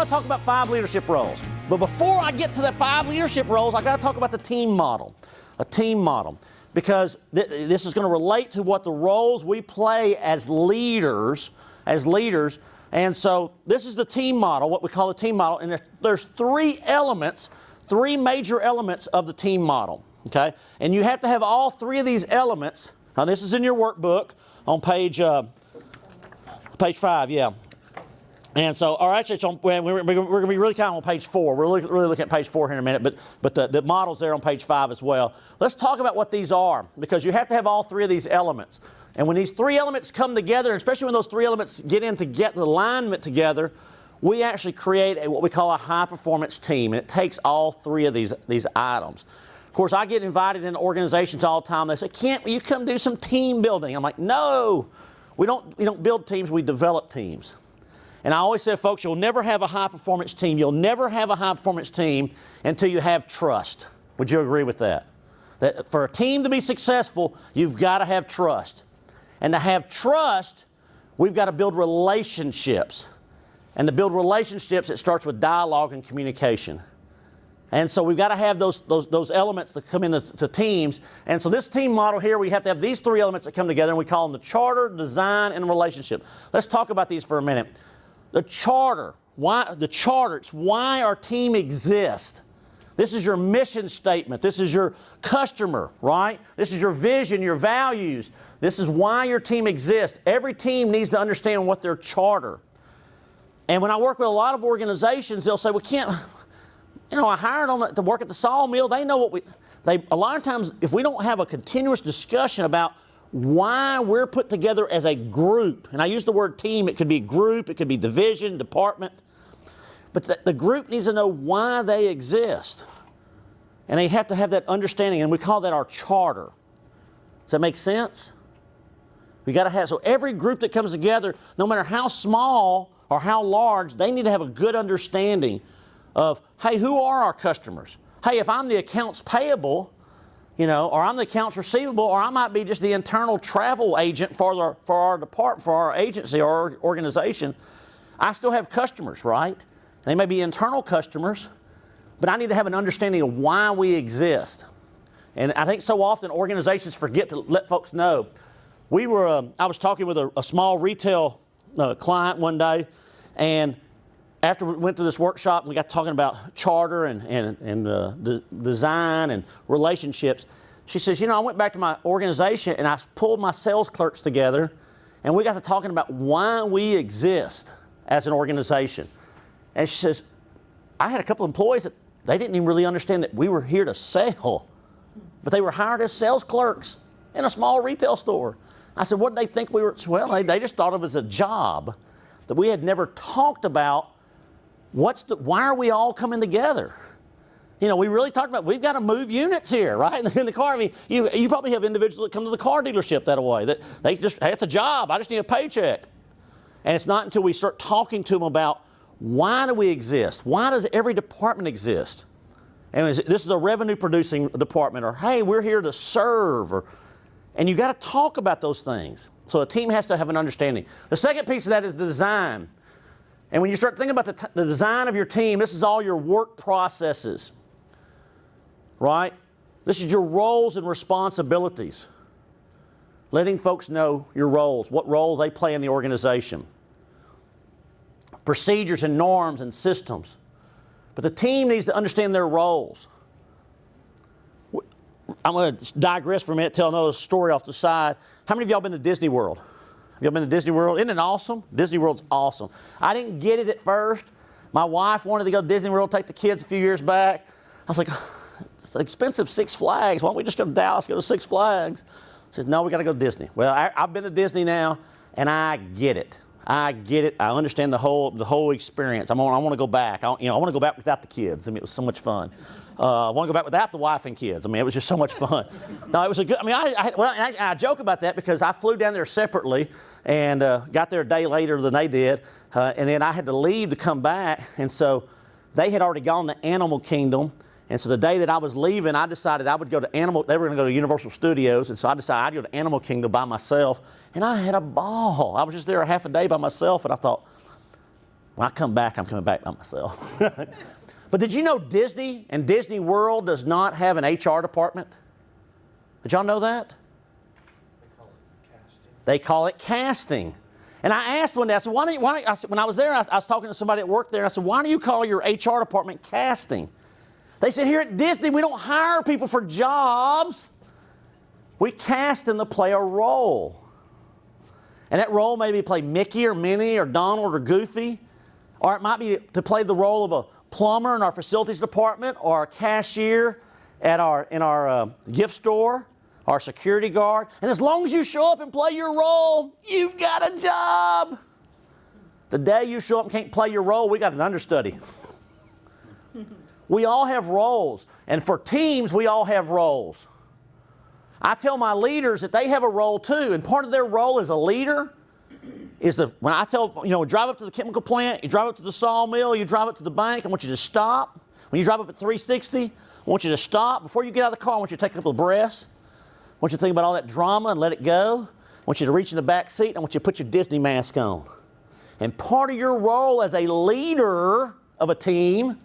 want to talk about 5 leadership roles. But before I get to the 5 leadership roles, I got to talk about the team model. A team model. Because this is going to relate to what the roles we play as leaders. And so this is the team model, what we call the team model. And there's 3 elements, 3 major elements of the team model. Okay? And you have to have all 3 of these elements. Now this is in your workbook on page 5, yeah. And so, or actually, we're going to be really kind of on page 4. We're really looking at page 4 here in a minute, but the model's there on page 5 as well. Let's talk about what these are, because you have to have all 3 of these elements. And when these 3 elements come together, especially when those 3 elements get the alignment together, we actually create what we call a high-performance team, and it takes all 3 of these items. Of course, I get invited into organizations all the time. They say, "Kent, will you come do some team building?" I'm like, "No, we don't build teams, we develop teams." And I always say, folks, you'll never have a high-performance team. You'll never have a high-performance team until you have trust. Would you agree with that? That for a team to be successful, you've got to have trust. And to have trust, we've got to build relationships. And to build relationships, it starts with dialogue and communication. And so we've got to have those elements that come into teams. And so this team model here, we have to have these 3 elements that come together, and we call them the charter, design, and relationship. Let's talk about these for a minute. The charter, it's why our team exists. This is your mission statement. This is your customer, right? This is your vision, your values. This is why your team exists. Every team needs to understand what their charter. And when I work with a lot of organizations, they'll say, "Well, Kent, I hired them to work at the sawmill. They know what a lot of times, if we don't have a continuous discussion about why we're put together as a group," and I use the word team, it could be group, it could be division, department, but the group needs to know why they exist. And they have to have that understanding, and we call that our charter. Does that make sense? We got to have, so every group that comes together, no matter how small or how large, they need to have a good understanding of, hey, who are our customers? Hey, if I'm the accounts payable, or I'm the accounts receivable, or I might be just the internal travel agent for our department, for our agency or our organization, I still have customers, right? They may be internal customers, but I need to have an understanding of why we exist. And I think so often organizations forget to let folks know. I was talking with a small retail client one day, and after we went through this workshop, we got talking about charter and design and relationships. She says, I went back to my organization and I pulled my sales clerks together, and we got to talking about why we exist as an organization. And she says, I had a couple of employees that they didn't even really understand that we were here to sell, but they were hired as sales clerks in a small retail store. I said, what did they think we were? Well, they just thought of it as a job that we had never talked about. Why are we all coming together? We really talked about, we've got to move units here, right? In the car. I mean, you probably have individuals that come to the car dealership that way, that they just, hey, it's a job, I just need a paycheck. And it's not until we start talking to them about, why do we exist? Why does every department exist? And this is a revenue producing department, or hey, we're here to serve, and you got to talk about those things. So a team has to have an understanding. The second piece of that is the design. And when you start thinking about the design of your team, this is all your work processes, right? This is your roles and responsibilities. Letting folks know your roles, what role they play in the organization. Procedures and norms and systems. But the team needs to understand their roles. I'm going to digress for a minute, tell another story off the side. How many of y'all been to Disney World? Have y'all been to Disney World? Isn't it awesome? Disney World's awesome. I didn't get it at first. My wife wanted to go to Disney World, take the kids a few years back. I was like, it's expensive, Six Flags. Why don't we just go to Dallas, go to Six Flags? She says, no, we got to go to Disney. Well, I've been to Disney now, and I get it. I get it. I understand the whole experience. I want to go back. I want to go back without the kids. I mean, it was so much fun. I want to go back without the wife and kids. I mean, it was just so much fun. No, it was a good. I mean, I joke about that because I flew down there separately and got there a day later than they did, and then I had to leave to come back, and so they had already gone to Animal Kingdom. And so the day that I was leaving, I decided I would go to they were going to go to Universal Studios, and so I decided I'd go to Animal Kingdom by myself, and I had a ball. I was just there a half a day by myself, and I thought, When I come back, I'm coming back by myself. But did you know Disney and Disney World does not have an HR department? Did y'all know that? They call it casting. And I asked one day, I said, when I was there, I was talking to somebody that worked there, and I said, why do you call your HR department casting? They said, here at Disney, we don't hire people for jobs. We cast them to play a role. And that role may be play Mickey or Minnie or Donald or Goofy, or it might be to play the role of a plumber in our facilities department, or a cashier in our gift store, our security guard. And as long as you show up and play your role, you've got a job. The day you show up and can't play your role, we got an understudy. We all have roles. And for teams, we all have roles. I tell my leaders that they have a role too. And part of their role as a leader is when I tell, drive up to the chemical plant, you drive up to the sawmill, you drive up to the bank, I want you to stop. When you drive up at 360, I want you to stop. Before you get out of the car, I want you to take a couple of breaths. I want you to think about all that drama and let it go. I want you to reach in the back seat. I want you to put your Disney mask on. And part of your role as a leader of a team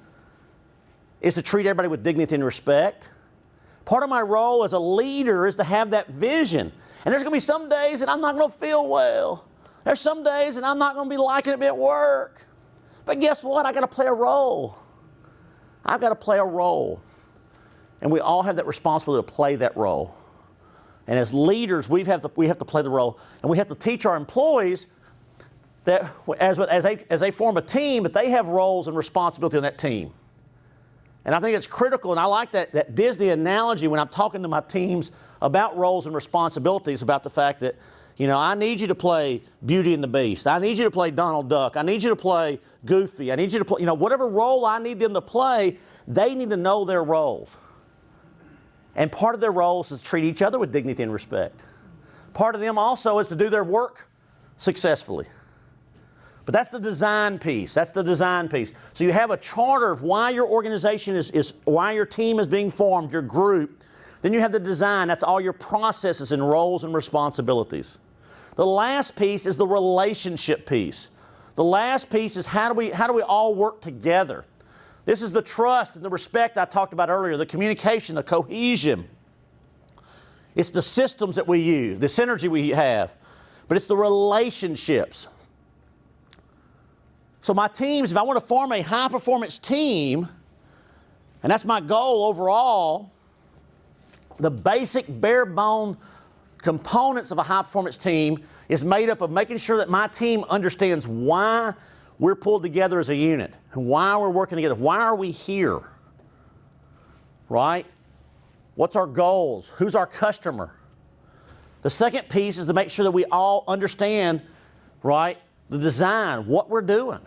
is to treat everybody with dignity and respect. Part of my role as a leader is to have that vision. And there's going to be some days that I'm not going to feel well. There's some days that I'm not going to be liking it at work. But guess what? I got to play a role. I've got to play a role. And we all have that responsibility to play that role. And as leaders, we have to play the role. And we have to teach our employees that as they form a team, that they have roles and responsibility on that team. And I think it's critical, and I like that Disney analogy when I'm talking to my teams about roles and responsibilities, about the fact that, I need you to play Beauty and the Beast. I need you to play Donald Duck. I need you to play Goofy. I need you to play, whatever role I need them to play, they need to know their roles. And part of their roles is to treat each other with dignity and respect. Part of them also is to do their work successfully. But that's the design piece. That's the design piece. So you have a charter of why your organization is why your team is being formed, your group. Then you have the design. That's all your processes and roles and responsibilities. The last piece is the relationship piece. The last piece is how do we all work together? This is the trust and the respect I talked about earlier, the communication, the cohesion. It's the systems that we use, the synergy we have. But it's the relationships. So my teams, if I want to form a high-performance team, and that's my goal overall, the basic bare-bone components of a high-performance team is made up of making sure that my team understands why we're pulled together as a unit, and why we're working together. Why are we here? Right? What's our goals? Who's our customer? The second piece is to make sure that we all understand, right, the design, what we're doing.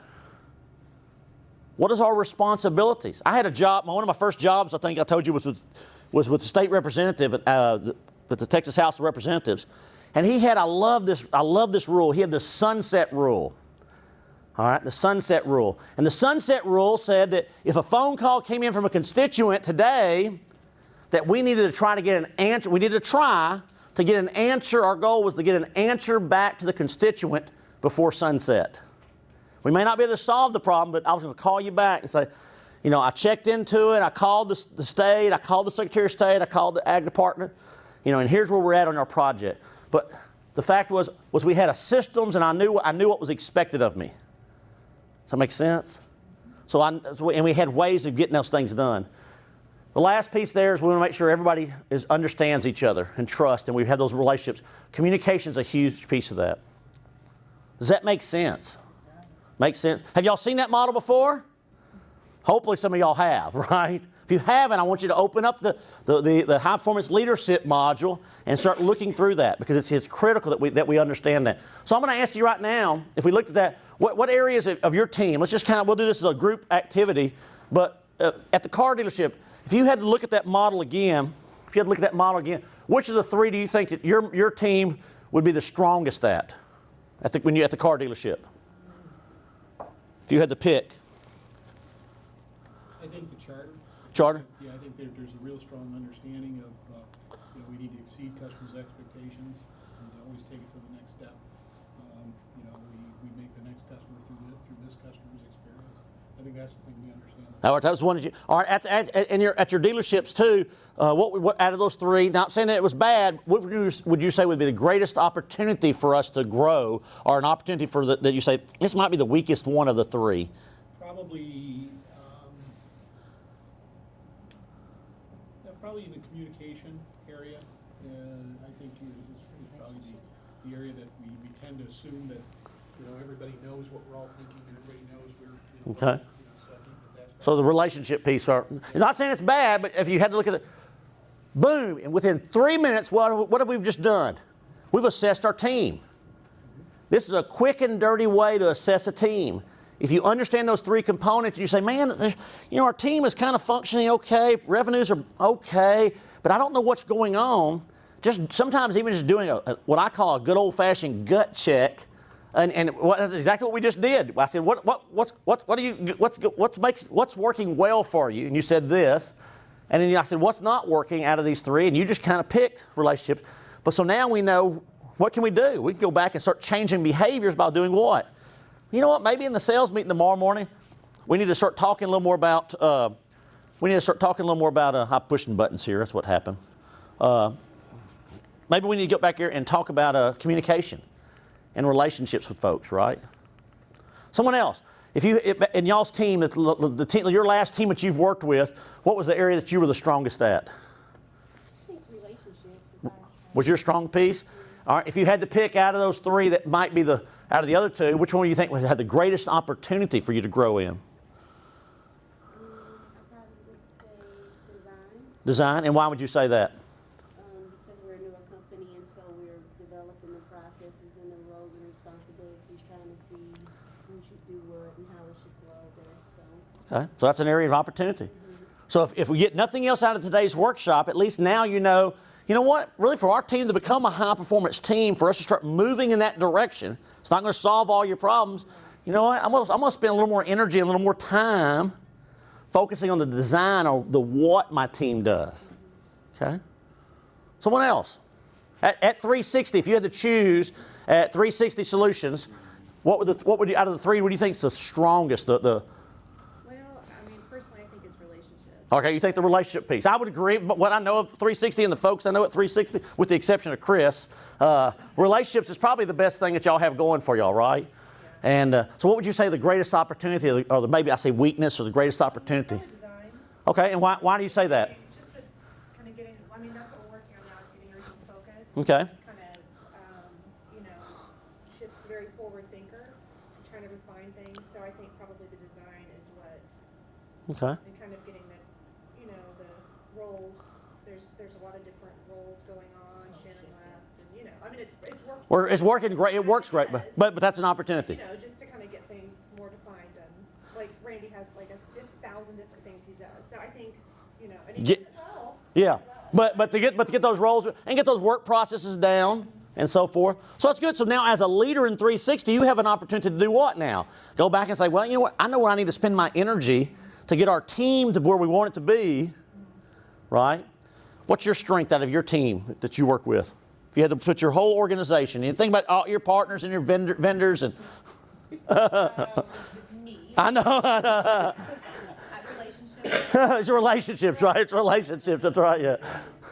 What is our responsibilities? I had a job, one of my first jobs, I think I told you, was with the state representative at the Texas House of Representatives. And he had, I love this rule, he had the sunset rule. All right, the sunset rule. And the sunset rule said that if a phone call came in from a constituent today, that we needed to try to get an answer, we needed to try to get an answer, our goal was to get an answer back to the constituent before sunset. We may not be able to solve the problem, but I was going to call you back and say, I checked into it, I called the state, I called the Secretary of State, I called the Ag Department, and here's where we're at on our project. But the fact was we had a systems, and I knew what was expected of me. Does that make sense? And we had ways of getting those things done. The last piece there is we want to make sure everybody understands each other and trust, and we have those relationships. Communication is a huge piece of that. Does that make sense? Make sense? Have y'all seen that model before? Hopefully some of y'all have, right? If you haven't, I want you to open up the high performance leadership module and start looking through that, because it's critical that we understand that. So I'm going to ask you right now, if we looked at that, what areas of your team, let's just we'll do this as a group activity, but at the car dealership, if you had to look at that model again, which of the three do you think that your team would be the strongest at when you're at the car dealership? If you had to pick. I think the charter. Charter? Yeah, I think there's a real strong understanding of, we need to exceed customers' expectations and always take it to the next step. We make the next customer through this customer's I think that's the thing we understand. All right, that was one of you. All right, at your dealerships too. What out of those three? Not saying that it was bad. What would you say would be the greatest opportunity for us to grow, or an opportunity for that you say this might be the weakest one of the three? Probably, probably the communication area. I think is probably the area that we tend to assume that everybody knows what we're all thinking and everybody knows we're. Okay. So I think that's So the relationship piece. I'm not saying it's bad, but if you had to look at it, boom, and within 3 minutes, what have we just done? We've assessed our team. This is a quick and dirty way to assess a team. If you understand those three components, you say, man, our team is kind of functioning okay, revenues are okay, but I don't know what's going on. Just sometimes even just doing what I call a good old-fashioned gut check, and that's exactly what we just did. I said, what's working well for you? And you said this, and then I said, what's not working out of these three? And you just kind of picked relationships. But so now we know, what can we do? We can go back and start changing behaviors by doing what? You know what? Maybe in the sales meeting tomorrow morning, we need to start talking a little more about. I'm pushing buttons here. That's what happened. Maybe we need to get back here and talk about communication and relationships with folks. Right? Someone else. In y'all's team, the team, your last team that you've worked with, what was the area that you were the strongest at? I think relationships Was your strong piece? All right. If you had to pick out of those three that might be out of the other two, which one do you think would have the greatest opportunity for you to grow in? I probably would say design. Design, and why would you say that? Because we're a newer company, and so we're developing the processes and the roles and responsibilities, trying to see who should do what and how it should flow there. Okay, so that's an area of opportunity. So if we get nothing else out of today's workshop, at least now you know what? Really, for our team to become a high-performance team, for us to start moving in that direction, it's not going to solve all your problems. You know what? I'm going to spend a little more energy, a little more time focusing on the design or the what my team does. Okay? Someone else. At 360, if you had to choose at 360 Solutions, what would you, out of the three, what do you think is the strongest? Well, I mean, personally, I think it's relationships. Okay, you think the relationship piece. I would agree, but what I know of 360 and the folks I know at 360, with the exception of Chris, relationships is probably the best thing that y'all have going for y'all, right? Yeah. And so what would you say the greatest opportunity, or maybe I say weakness, or the greatest opportunity? Design. Okay, and why do you say that? It's just kind of getting, I mean, that's what we're working on now, is getting everything focused. Okay. Kind of, Chip's a very forward thinker, trying to refine things, so I think probably the design is what, Okay. and kind of getting the roles, there's a lot of different roles going on, Shannon left, and I mean, it's working. It's working great, it works great, but that's an opportunity. Just to kind of get things more defined, and like Randy has like 1,000 different things he does, so I think, and he does it well. Yeah, but to get those roles and get those work processes down and so forth. So that's good. So now as a leader in 360, you have an opportunity to do what now? Go back and say, well, you know what? I know where I need to spend my energy to get our team to where we want it to be, right? What's your strength out of your team that you work with? If you had to put your whole organization, you think about all your partners and your vendors and... Just me. I know. Relationships. It's relationships, right? It's relationships. That's right. Yeah.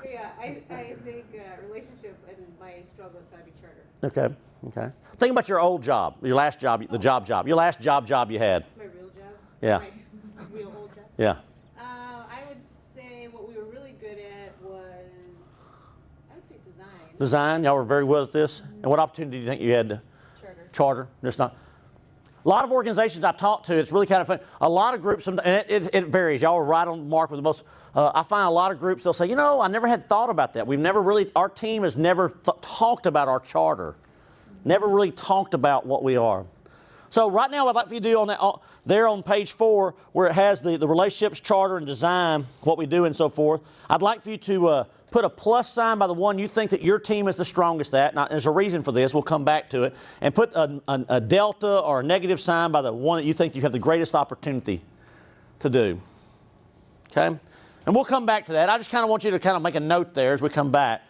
Yeah, I think relationship and my struggle with Fabi Charter. Okay. Think about your old job, your last job, the job, your last job you had. My real job. Yeah. My real old job. Yeah. I would say what we were really good at was, I would say design. Design. Y'all were very well at this. And what opportunity do you think you had to charter? There's not. A lot of organizations I've talked to, it's really kind of fun. A lot of groups, and it varies. Y'all are right on the mark with the most. I find a lot of groups, they'll say, I never had thought about that. Our team has never talked about our charter. Never really talked about what we are. So right now, what I'd like for you to do on that, there on page 4, where it has the relationships, charter, and design, what we do and so forth, I'd like for you to put a plus sign by the one you think that your team is the strongest at. Now, there's a reason for this. We'll come back to it. And put a delta or a negative sign by the one that you think you have the greatest opportunity to do. Okay? And we'll come back to that. I just kind of want you to kind of make a note there as we come back.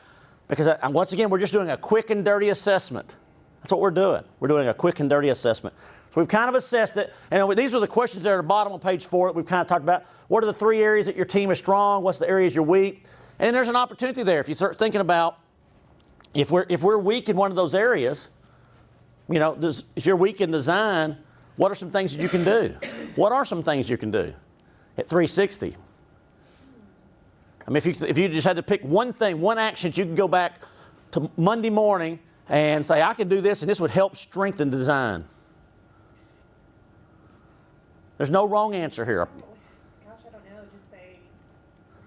Because once again, we're just doing a quick and dirty assessment. That's what we're doing. We're doing a quick and dirty assessment. So we've kind of assessed it. And these are the questions that are at the bottom on page 4 that we've kind of talked about. What are the 3 areas that your team is strong? What's the areas you're weak? And there's an opportunity there. If you start thinking about if we're weak in one of those areas, you know, if you're weak in design, what are some things that you can do? What are some things you can do at 360? I mean, if you just had to pick one thing, one action, you could go back to Monday morning and say, I can do this, and this would help strengthen design. There's no wrong answer here. Gosh, I don't know. Just say,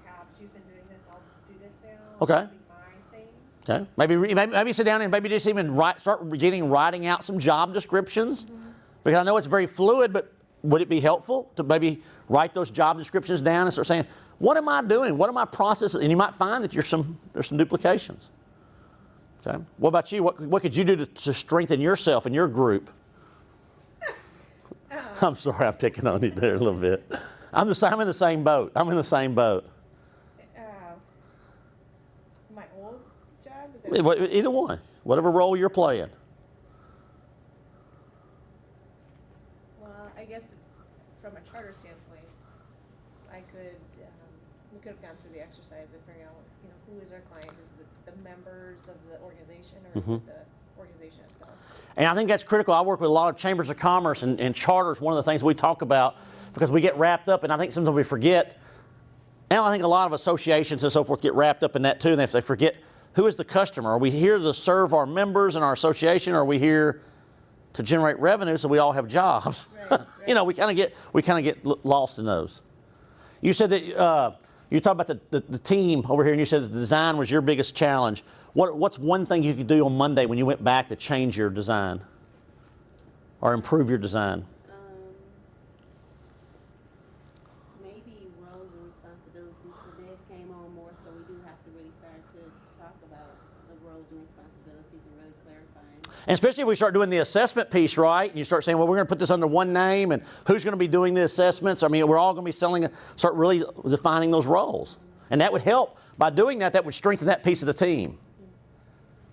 perhaps you've been doing this. I'll do this now. Okay. That'd be my thing. Okay. Maybe sit down and maybe just even start writing out some job descriptions. Because I know it's very fluid, but would it be helpful to maybe write those job descriptions down and start saying, what am I doing? What are my processes? And you might find that there's some duplications. Okay. What about you? What could you do to strengthen yourself and your group? I'm sorry, I'm picking on you there a little bit. I'm in the same boat. I'm in the same boat. My old job? Is it? Either one. Whatever role you're playing. Well, I guess from a charter standpoint, we could have gone through the exercise of figuring out, you know, who is our client? Is it the members of the organization, or is it the organization itself? And I think that's critical. I work with a lot of chambers of commerce, and charters, one of the things we talk about, because we get wrapped up, and I think sometimes we forget, and I think a lot of associations and so forth get wrapped up in that too, and they forget, who is the customer? Are we here to serve our members and our association, or are we here to generate revenue so we all have jobs? Right. You know, we kind of get lost in those. You said that you talked about the team over here, and you said that the design was your biggest challenge. What's one thing you could do on Monday when you went back to change your design or improve your design? Maybe roles and responsibilities. The days came on more, so we do have to really start to talk about the roles and responsibilities and really clarifying. And especially if we start doing the assessment piece, right? And you start saying, well, we're going to put this under one name, and who's going to be doing the assessments? I mean, we're all going to be start really defining those roles. And that would help. By doing that, that would strengthen that piece of the team,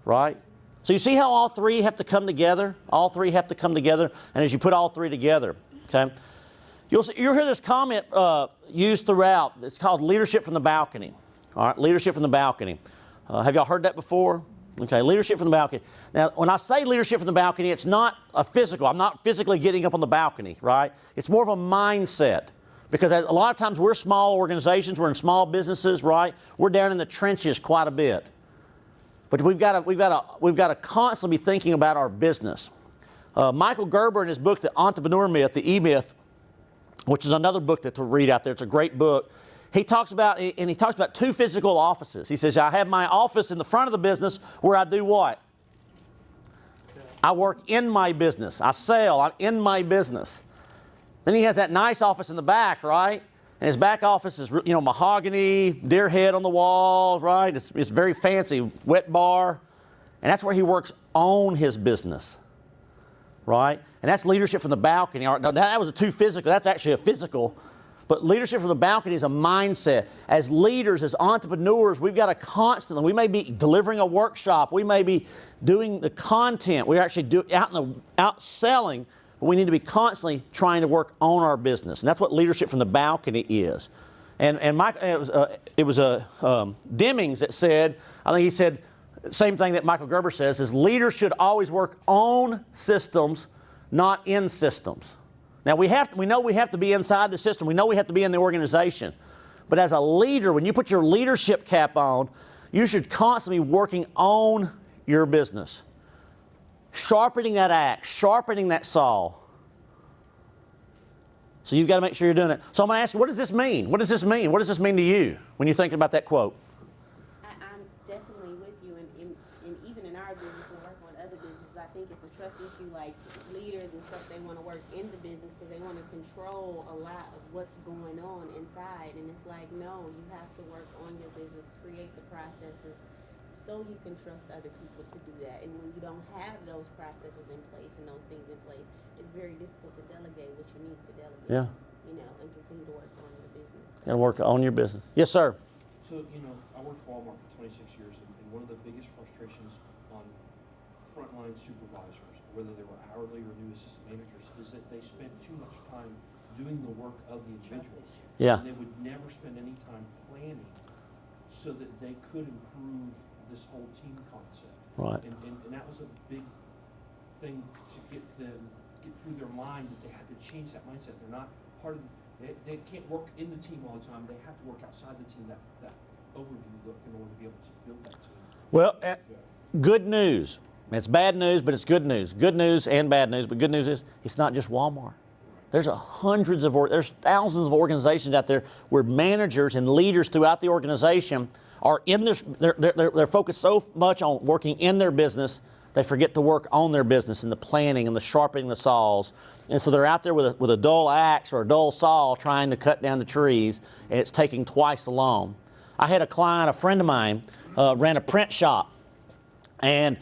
right? So you see how all 3 have to come together? All 3 have to come together. And as you put all 3 together, okay, you'll hear this comment used throughout. It's called leadership from the balcony. All right, leadership from the balcony. Have y'all heard that before? Okay, leadership from the balcony. Now, when I say leadership from the balcony, it's not a physical. I'm not physically getting up on the balcony, right? It's more of a mindset. Because a lot of times we're small organizations, we're in small businesses, right? We're down in the trenches quite a bit. But we've got to constantly be thinking about our business. Michael Gerber, in his book, The Entrepreneur Myth, the E-Myth, which is another book to read out there. It's a great book. He talks about 2 physical offices. He says, I have my office in the front of the business where I do what? I work in my business. I sell. I'm in my business. Then he has that nice office in the back, right? And his back office is, you know, mahogany, deer head on the wall, right? It's very fancy, wet bar. And that's where he works on his business, right? And that's leadership from the balcony. Now, that was a 2 physical. That's actually a physical. But leadership from the balcony is a mindset. As leaders, as entrepreneurs, we've got to constantly, we may be delivering a workshop, we may be doing the content, we're actually out selling, but we need to be constantly trying to work on our business. And that's what leadership from the balcony is. And Mike, it was Demings that said, I think he said, same thing that Michael Gerber says, is leaders should always work on systems, not in systems. Now, we know we have to be inside the system. We know we have to be in the organization. But as a leader, when you put your leadership cap on, you should constantly be working on your business. Sharpening that axe, sharpening that saw. So you've got to make sure you're doing it. So I'm going to ask you, what does this mean? What does this mean? What does this mean to you when you're thinking about that quote? I'm definitely with you, and even in our business and working with other businesses, I think it's a trust issue. Like leaders and stuff, they want to work in the business because they want to control a lot of what's going on inside. And it's like, no, you have to work on your business, create the processes, so you can trust other people to do that. And when you don't have those processes in place and those things in place, it's very difficult to delegate what you need to delegate. Yeah. You know, and continue to work on your business. And work on your business. Yes, sir. So, you know, I worked for Walmart for 26 years, and one of the biggest frustrations on frontline supervisors, whether they were hourly or new assistant managers, is that they spent too much time doing the work of the individual. Yeah. And they would never spend any time planning so that they could improve this whole team concept. Right. And that was a big thing to get through their mind, that they had to change that mindset. They're not part of, they can't work in the team all the time. They have to work outside the team, that overview look, in order to be able to build that team. Well, good news. It's bad news, but it's good news. Good news and bad news, but good news is it's not just Walmart. There's there's thousands of organizations out there where managers and leaders throughout the organization are in this. They're focused so much on working in their business, they forget to work on their business and the planning and the sharpening the saws. And so they're out there with a dull axe or a dull saw trying to cut down the trees, and it's taking twice the long. I had a client, a friend of mine, ran a print shop, and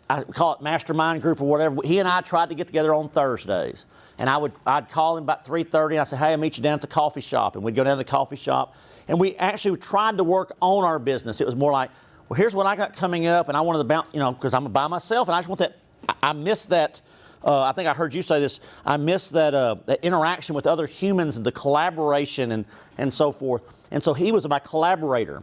I call it mastermind group or whatever. He and I tried to get together on Thursdays, and I'd call him about 3:30, and I said, hey, I'll meet you down at the coffee shop, and we'd go down to the coffee shop, and we actually tried to work on our business. It was more like, well, here's what I got coming up, and I wanted to bounce, because I'm by myself, and I just want that. I miss that. I think I heard you say this. I miss that interaction with other humans and the collaboration and so forth. And so he was my collaborator.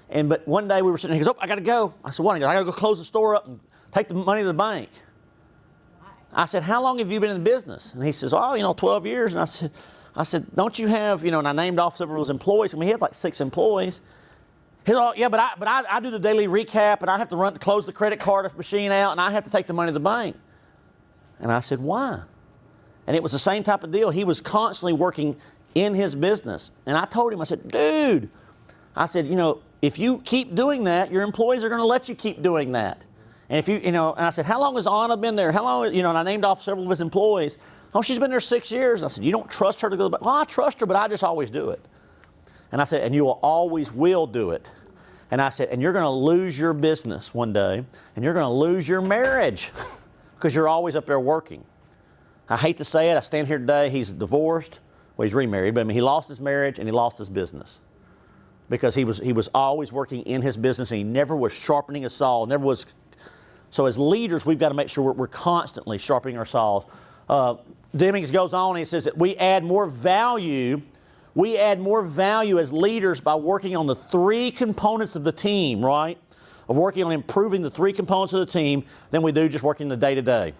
But one day we were sitting, he goes, oh, I got to go. I said, what? He goes, I got to go close the store up and take the money to the bank. I said, how long have you been in business? And he says, 12 years. And I said, don't you have, and I named off several of his employees. I mean, he had like 6 employees. He said, oh, yeah, but I do the daily recap, and I have to close the credit card machine out, and I have to take the money to the bank. And I said, why? And it was the same type of deal. He was constantly working in his business. And I told him, I said, dude, I said, if you keep doing that, your employees are going to let you keep doing that. And if and I said, how long has Anna been there? How long, and I named off several of his employees. Oh, she's been there 6 years. And I said, you don't trust her to go back? Well, I trust her, but I just always do it. And I said, and you always will do it. And I said, and you're going to lose your business one day, and you're going to lose your marriage because you're always up there working. I hate to say it. I stand here today. He's divorced. Well, he's remarried, but I mean, he lost his marriage and he lost his business because he was always working in his business, and he never was sharpening a saw. Never was. So as leaders, we've got to make sure we're constantly sharpening our saws. Demings goes on and he says that we add more value. We add more value as leaders by working on the 3 components of the team, right? Of working on improving the 3 components of the team than we do just working the day-to-day.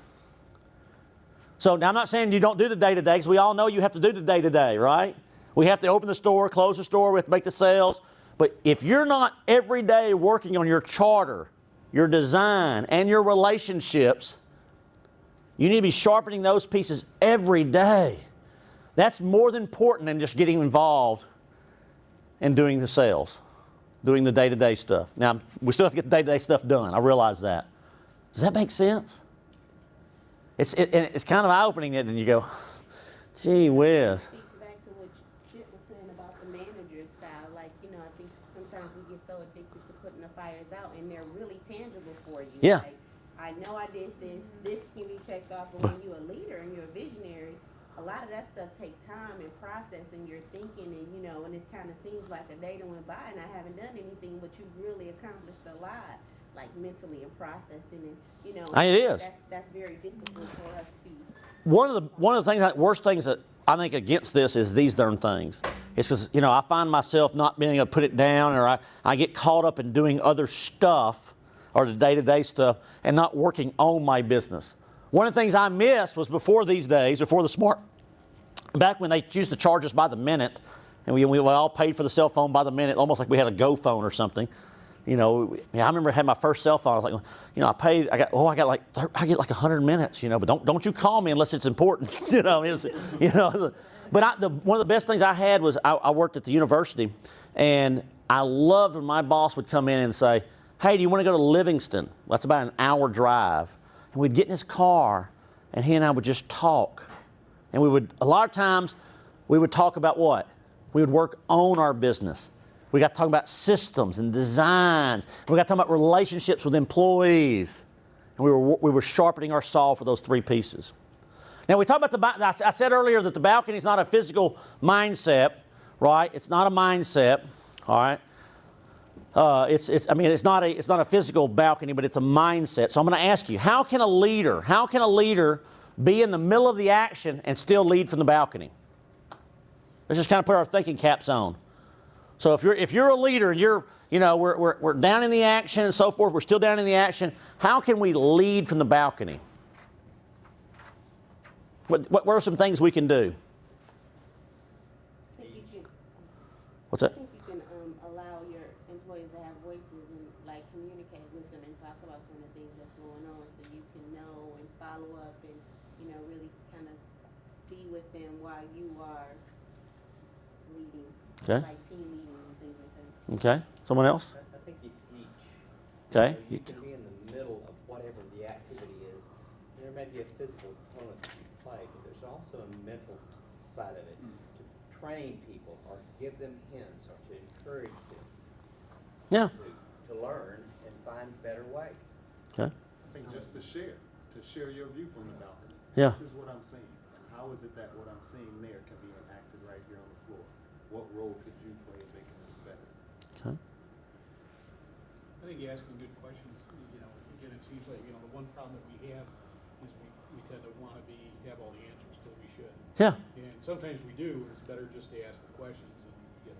So now I'm not saying you don't do the day-to-day, because we all know you have to do the day-to-day, right? We have to open the store, close the store, we have to make the sales. But if you're not every day working on your charter, your design, and your relationships, you need to be sharpening those pieces every day. That's more than important than just getting involved in doing the sales, doing the day-to-day stuff. Now, we still have to get the day-to-day stuff done. I realize that. Does that make sense? It's kind of eye-opening, and you go, gee whiz. Speaks back to what Chip was saying about the manager style. Like, I think sometimes we get so addicted to putting the fires out, and they're really tangible for you. Yeah. Like, I know I did this can be checked off, but when you're a leader and you're a visionary, a lot of that stuff takes time and process, and you're thinking, and it kind of seems like a day that went by and I haven't done anything, but you've really accomplished a lot, like mentally and processing, and It is. That's very difficult for us to. One of the things, worst things that I think against this is these darn things. It's because, I find myself not being able to put it down, or I get caught up in doing other stuff or the day-to-day stuff and not working on my business. One of the things I missed was before these days, back when they used to charge us by the minute, and we all paid for the cell phone by the minute, almost like we had a Go phone or something. I remember I had my first cell phone. I was like, I get like 100 minutes, but don't you call me unless it's important, But one of the best things I had was I worked at the university, and I loved when my boss would come in and say, hey, do you want to go to Livingston? Well, that's about an hour drive. And we'd get in his car, and he and I would just talk. And a lot of times, we would talk about what? We would work on our business. We got to talk about systems and designs. We got to talk about relationships with employees. And we were sharpening our saw for those 3 pieces. Now, we talk about I said earlier that the balcony is not a physical mindset, right? It's not a mindset, all right? I mean, it's not a physical balcony, but it's a mindset. So I'm going to ask you, how can a leader be in the middle of the action and still lead from the balcony? Let's just kind of put our thinking caps on. So if you're a leader and we're down in the action and so forth, we're still down in the action, how can we lead from the balcony? What are some things we can do? I think you can, What's I that? think you can allow your employees to have voices and like communicate with them and talk about some of the things that's going on, so you can know and follow up and really kind of be with them while you are leading, Okay. like team meetings and things like that. Okay. Someone else? I think you teach. Okay. You can be in the middle of whatever the activity is. There may be a physical component that you play, but there's also a mental side of it. To train people or to give them hints or to encourage them Yeah. to learn and find better ways. Okay. I think just to share your view from the balcony. Yeah. This is what I'm seeing, and how is it that what I'm seeing there can be enacted right here on the floor? What role could you play in making this better? Okay. I think you're asking good questions. Again, it seems like, the one problem that we have is we tend to want to have all the answers, but we should. Yeah. And sometimes we do, and it's better just to ask the questions and get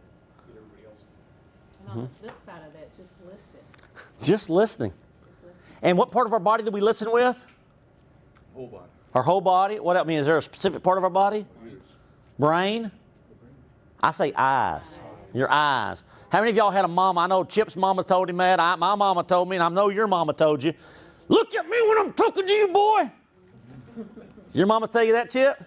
everybody else. And on the flip side of that, just listen. Just listening. Just listen. And what part of our body do we listen with? Whole body. Our whole body? Is there a specific part of our body? Brain? I say eyes. Your eyes. How many of y'all had a mama? I know Chip's mama told him that. My mama told me, and I know your mama told you. Look at me when I'm talking to you, boy. Your mama tell you that, Chip?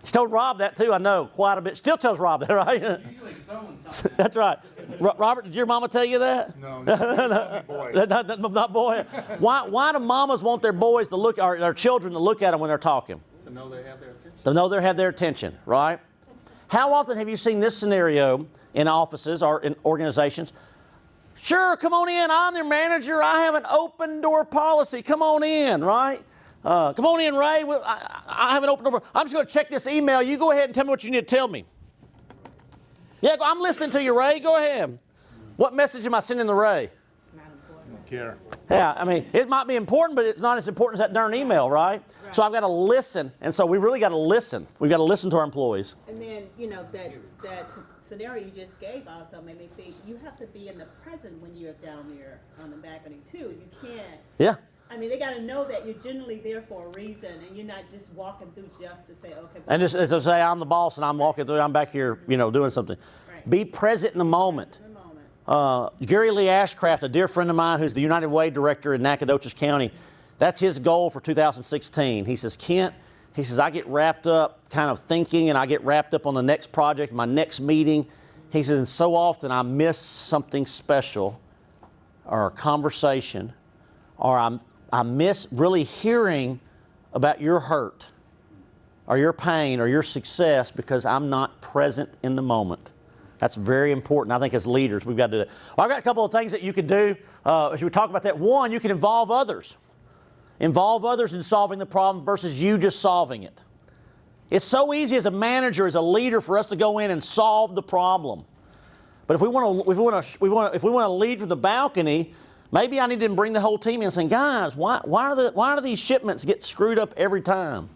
She told Rob that too, I know, quite a bit. Still tells Rob that, right? Usually throwing something. That's right. Robert, did your mama tell you that? No, not boy. Not boy. Why do mamas want their boys to look, or their children to look at them when they're talking? To know they have their attention. To know they have their attention, right? How often have you seen this scenario in offices or in organizations? Sure, come on in. I'm their manager. I have an open door policy. Come on in, right? Come on in, Ray. I have an open door. I'm just going to check this email. You go ahead and tell me what you need to tell me. Yeah, I'm listening to you, Ray. Go ahead. What message am I sending to Ray? It's not important. Care. Yeah, I mean, it might be important, but it's not as important as that darn email, right? So I've got to listen, and so we really got to listen. We've got to listen to our employees. And then, that scenario you just gave also made me think you have to be in the present when you're down there on the balcony too. You can't. Yeah. I mean, they got to know that you're generally there for a reason, and you're not just walking through just to say, okay. And just to say, I'm the boss, and I'm walking through, I'm back here, doing something. Right. Be present in the moment. In the moment. Gary Lee Ashcraft, a dear friend of mine who's the United Way director in Nacogdoches County, that's his goal for 2016. He says, Kent, I get wrapped up kind of thinking, and I get wrapped up on the next project, my next meeting. He says, and so often I miss something special or a conversation, or I miss really hearing about your hurt or your pain or your success because I'm not present in the moment. That's very important. I think as leaders, we've got to do that. Well, I've got a couple of things that you can do as we talk about that. One, you can involve others. Involve others in solving the problem versus you just solving it. It's so easy as a manager, as a leader, for us to go in and solve the problem. But if we want to lead from the balcony, maybe I need to bring the whole team in and say, guys, why do these shipments get screwed up every time?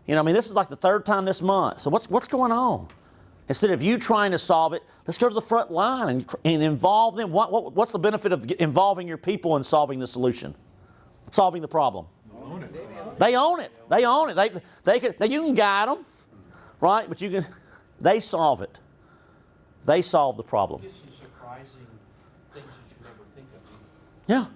This is like the third time this month. So what's going on? Instead of you trying to solve it, let's go to the front line and involve them. What's the benefit of involving your people in solving the solution, solving the problem? They own it. They own it. Now you can guide them, right? But they solve it. They solve the problem. Get some surprising things that you never think of. Yeah.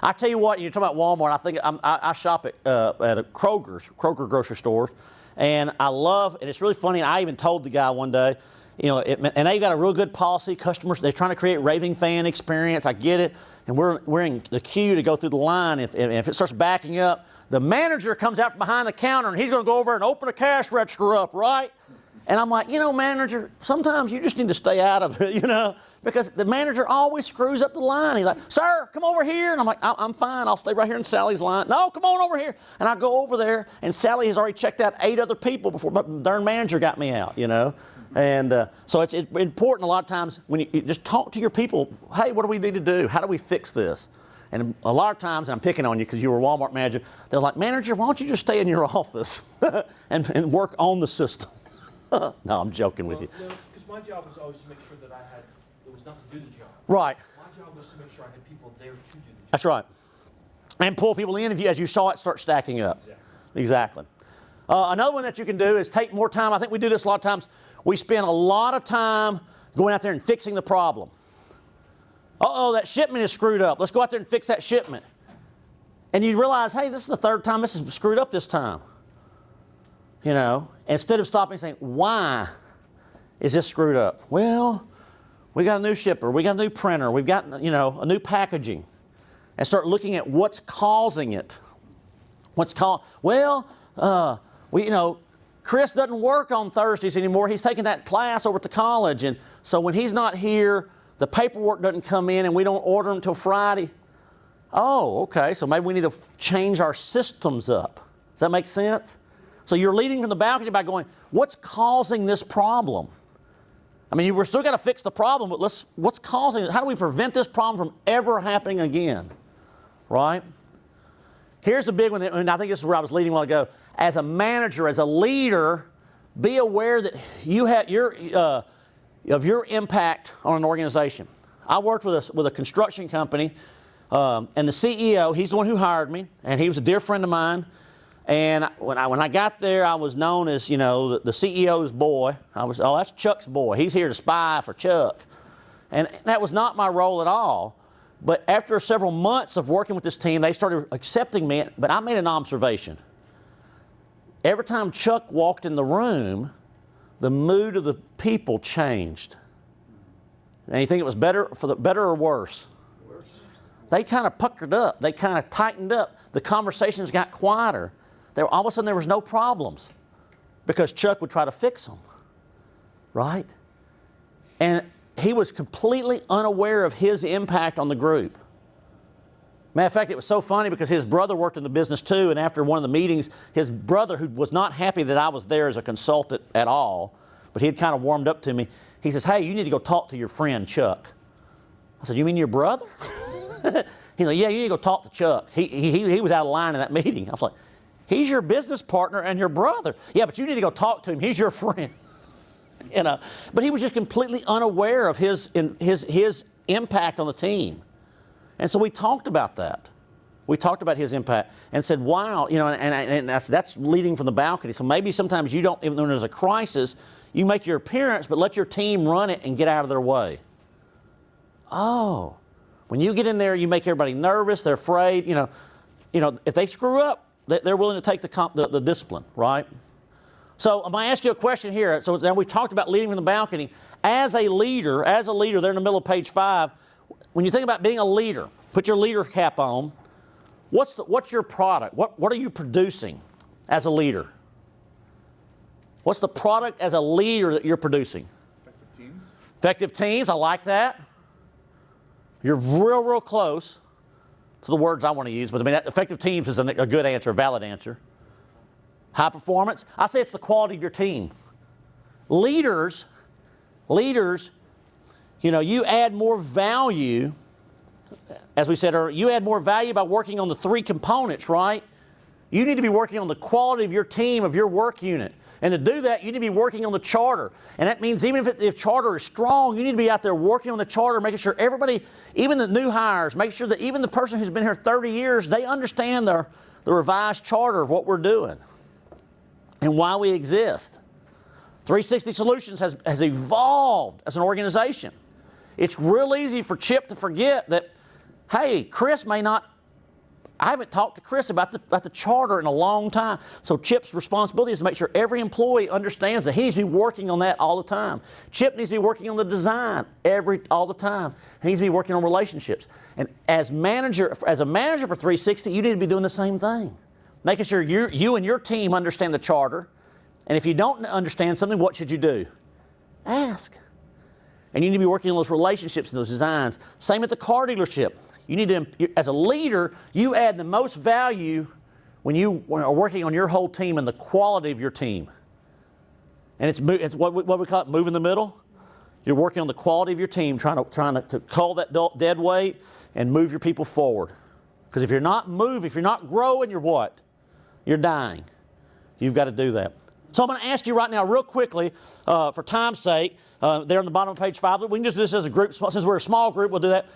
I tell you what, you're talking about Walmart. I shop at a Kroger grocery store, and I love, and it's really funny. I even told the guy one day, and they've got a real good policy. Customers, they're trying to create raving fan experience. I get it, and we're in the queue to go through the line. If it starts backing up, the manager comes out from behind the counter, and he's going to go over and open a cash register up, right? And I'm like, manager, sometimes you just need to stay out of it, because the manager always screws up the line. He's like, sir, come over here. And I'm like, I'm fine. I'll stay right here in Sally's line. No, come on over here. And I go over there, and Sally has already checked out 8 other people before the darn manager got me out, And so it's important a lot of times when you just talk to your people, hey, what do we need to do? How do we fix this? And a lot of times, and I'm picking on you because you were a Walmart manager, they're like, manager, why don't you just stay in your office and work on the system? No, I'm joking with you. No, because my job was always to make sure that it was not to do the job. Right. My job was to make sure I had people there to do the job. That's right. And pull people in as you saw it start stacking up. Exactly. Another one that you can do is take more time. I think we do this a lot of times. We spend a lot of time going out there and fixing the problem. Uh-oh, that shipment is screwed up. Let's go out there and fix that shipment. And you realize, hey, this is the third time this is screwed up this time. You know, instead of stopping and saying, why is this screwed up? Well, we got a new shipper. We got a new printer. We've got, a new packaging. And start looking at what's causing it. Chris doesn't work on Thursdays anymore. He's taking that class over at the college. And so when he's not here, the paperwork doesn't come in and we don't order them until Friday. Oh, okay, so maybe we need to change our systems up. Does that make sense? So you're leading from the balcony by going, what's causing this problem? I mean, we're still got to fix the problem, but what's causing it? How do we prevent this problem from ever happening again? Right? Here's the big one, and I think this is where I was leading a while ago. As a manager, as a leader, be aware that you have of your impact on an organization. I worked with a construction company, and the CEO, he's the one who hired me, and he was a dear friend of mine. And when I got there, I was known as, the CEO's boy. That's Chuck's boy. He's here to spy for Chuck. And that was not my role at all. But after several months of working with this team, they started accepting me. But I made an observation. Every time Chuck walked in the room, the mood of the people changed. And you think it was better or worse? Worse. They kind of puckered up. They kind of tightened up. The conversations got quieter. All of a sudden there was no problems because Chuck would try to fix them. Right? And he was completely unaware of his impact on the group. Matter of fact, it was so funny because his brother worked in the business too, and after one of the meetings, his brother, who was not happy that I was there as a consultant at all, but he had kind of warmed up to me, he says, hey, you need to go talk to your friend Chuck. I said, you mean your brother? He's like, yeah, you need to go talk to Chuck. He was out of line in that meeting. I was like, he's your business partner and your brother. Yeah, but you need to go talk to him. He's your friend. But he was just completely unaware of his impact on the team. And so we talked about that. We talked about his impact and said, wow, and that's leading from the balcony. So maybe sometimes you don't, even when there's a crisis, you make your appearance, but let your team run it and get out of their way. Oh, when you get in there, you make everybody nervous. They're afraid. If they screw up, they're willing to take the discipline, right? So I'm going to ask you a question here. So now we've talked about leading from the balcony. As a leader, there in the middle of page 5, when you think about being a leader, put your leader cap on. What's your product? What are you producing as a leader? What's the product as a leader that you're producing? Effective teams. Effective teams, I like that. You're real close to the words I want to use, but effective teams is a good answer, a valid answer. High performance, I say it's the quality of your team. Leaders, you add more value, as we said earlier, you add more value by working on the 3 components, right? You need to be working on the quality of your team, of your work unit. And to do that, you need to be working on the charter. And that means even if charter is strong, you need to be out there working on the charter, making sure everybody, even the new hires, make sure that even the person who's been here 30 years, they understand the revised charter of what we're doing and why we exist. 360 Solutions has evolved as an organization. It's real easy for Chip to forget that, hey, I haven't talked to Chris about the charter in a long time. So Chip's responsibility is to make sure every employee understands that he needs to be working on that all the time. Chip needs to be working on the design all the time. He needs to be working on relationships. And as a manager for 360, you need to be doing the same thing. Making sure you and your team understand the charter. And if you don't understand something, what should you do? Ask. And you need to be working on those relationships and those designs. Same at the car dealership. You need to, as a leader, you add the most value when you are working on your whole team and the quality of your team. And it's what we call it, moving the middle. You're working on the quality of your team, trying to cull that dead weight and move your people forward. Because if you're not moving, if you're not growing, you're what? You're dying. You've got to do that. So I'm going to ask you right now, real quickly, for time's sake, there on the bottom of page 5. We can just do this as a group. Since we're a small group, we'll do that.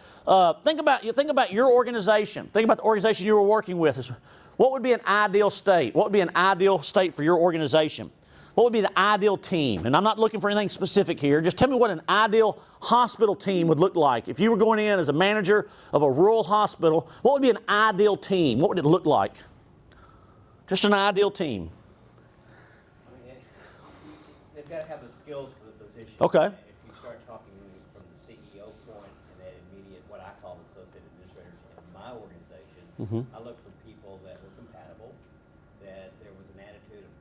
Think about your organization. Think about the organization you were working with. What would be an ideal state? What would be an ideal state for your organization? What would be the ideal team? And I'm not looking for anything specific here. Just tell me what an ideal hospital team would look like. If you were going in as a manager of a rural hospital, what would be an ideal team? What would it look like? Just an ideal team. I mean, they've got to have the skills for the position. Okay. If you start talking from the CEO point and that immediate, what I call associate administrators in my organization, I look for people that were compatible, that there was an attitude of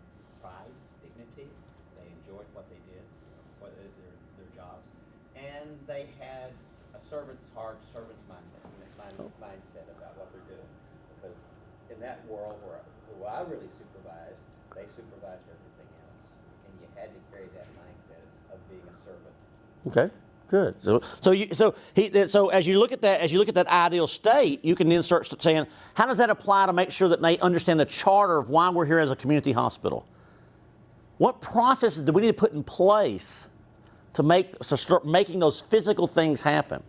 pride, dignity, they enjoyed what they did, their jobs, and they had a servant's heart, servant's mindset about what they're doing. Because in that world who I really supervised, they supervised everything else, and you had to carry that mindset of being a servant. Okay, good. So as you look at that ideal state, you can then start saying, how does that apply to make sure that they understand the charter of why we're here as a community hospital? What processes do we need to put in place to start making those physical things happen?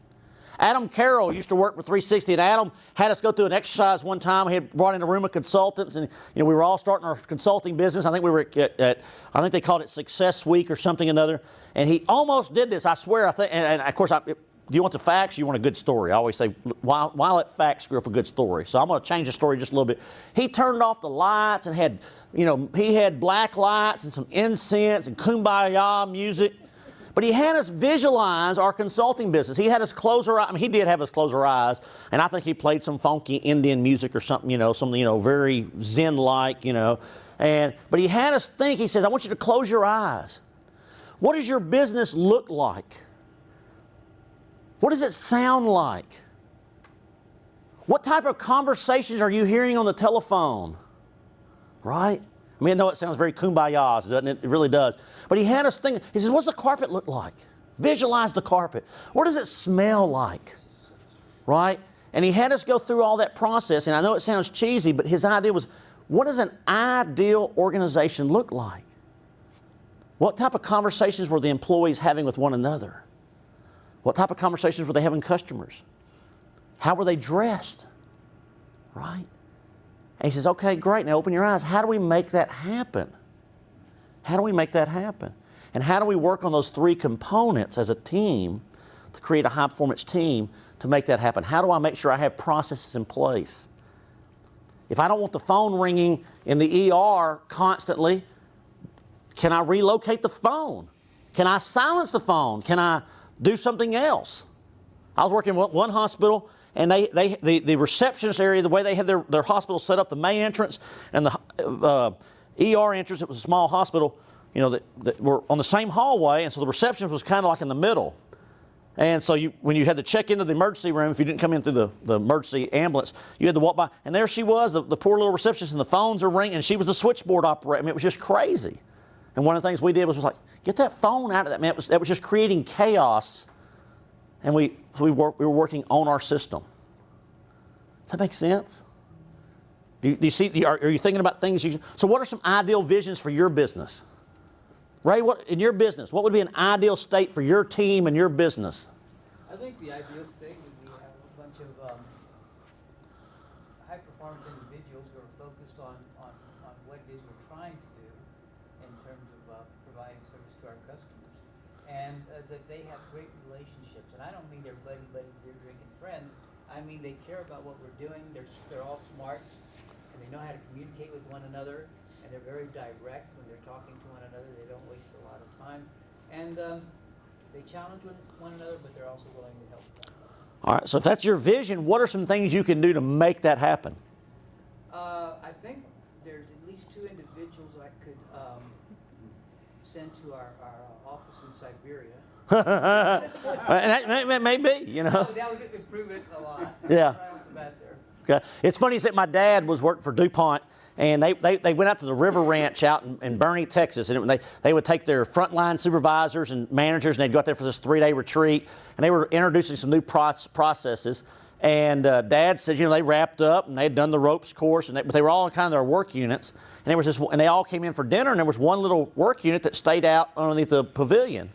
Adam Carroll used to work for 360, and Adam had us go through an exercise one time. He had brought in a room of consultants, and we were all starting our consulting business. I think we were I think they called it Success Week or something or another. And he almost did this. I swear. And of course, do you want the facts? Or you want a good story? I always say, why let facts screw up a good story? So I'm going to change the story just a little bit. He turned off the lights and he had black lights and some incense and kumbaya music. But he had us visualize our consulting business. He had us close our eyes. I mean, he did have us close our eyes, and I think he played some funky Indian music or something, something, very Zen-like, but he had us think. He says, I want you to close your eyes. What does your business look like? What does it sound like? What type of conversations are you hearing on the telephone? Right? I mean, I know it sounds very kumbaya, doesn't it? It really does. But he had us think, he says, what's the carpet look like? Visualize the carpet. What does it smell like? Right? And he had us go through all that process, and I know it sounds cheesy, but his idea was, what does an ideal organization look like? What type of conversations were the employees having with one another? What type of conversations were they having with customers? How were they dressed? Right? And he says, okay, great, now open your eyes. How do we make that happen? How do we make that happen? And how do we work on those three components as a team to create a high-performance team to make that happen? How do I make sure I have processes in place? If I don't want the phone ringing in the ER constantly, can I relocate the phone? Can I silence the phone? Can I do something else? I was working in one hospital, and the receptionist area, the way they had their hospital set up, the main entrance and the ER entrance, it was a small hospital, that were on the same hallway, and so the receptionist was kind of like in the middle. And so when you had to check into the emergency room, if you didn't come in through the emergency ambulance, you had to walk by, and there she was, the poor little receptionist, and the phones are ringing, and she was the switchboard operator. I mean, it was just crazy. And one of the things we did was like, get that phone out of that, man. That was just creating chaos. And we were working on our system. Does that make sense? Do you see? Are you thinking about things? So what are some ideal visions for your business? Ray, in your business, what would be an ideal state for your team and your business? I think the ideal state would be have a bunch of high-performance individuals who are focused on what it is we're trying to do in terms of providing service to our customers, and that they have great relationships. And I don't mean they're buddy-buddy, beer drinking friends. I mean they care about what we're doing. They're all smart, and they know how to communicate with one another, and they're very direct when they're talking to one another. They don't waste a lot of time, and they challenge one another, but they're also willing to help them. All right, so if that's your vision, what are some things you can do to make that happen? I think there's at least 2 individuals I could send to our office in Siberia. And that may be, That would improve it a lot. Yeah. Right off the bat there. Okay. It's funny that my dad was working for DuPont, And they went out to the River Ranch out in Bernie, Texas, and they would take their frontline supervisors and managers, and they'd go out there for this 3-day retreat, and they were introducing some new processes. And Dad said, they wrapped up, and they had done the ropes course, but they were all in kind of their work units, and they all came in for dinner, and there was one little work unit that stayed out underneath the pavilion,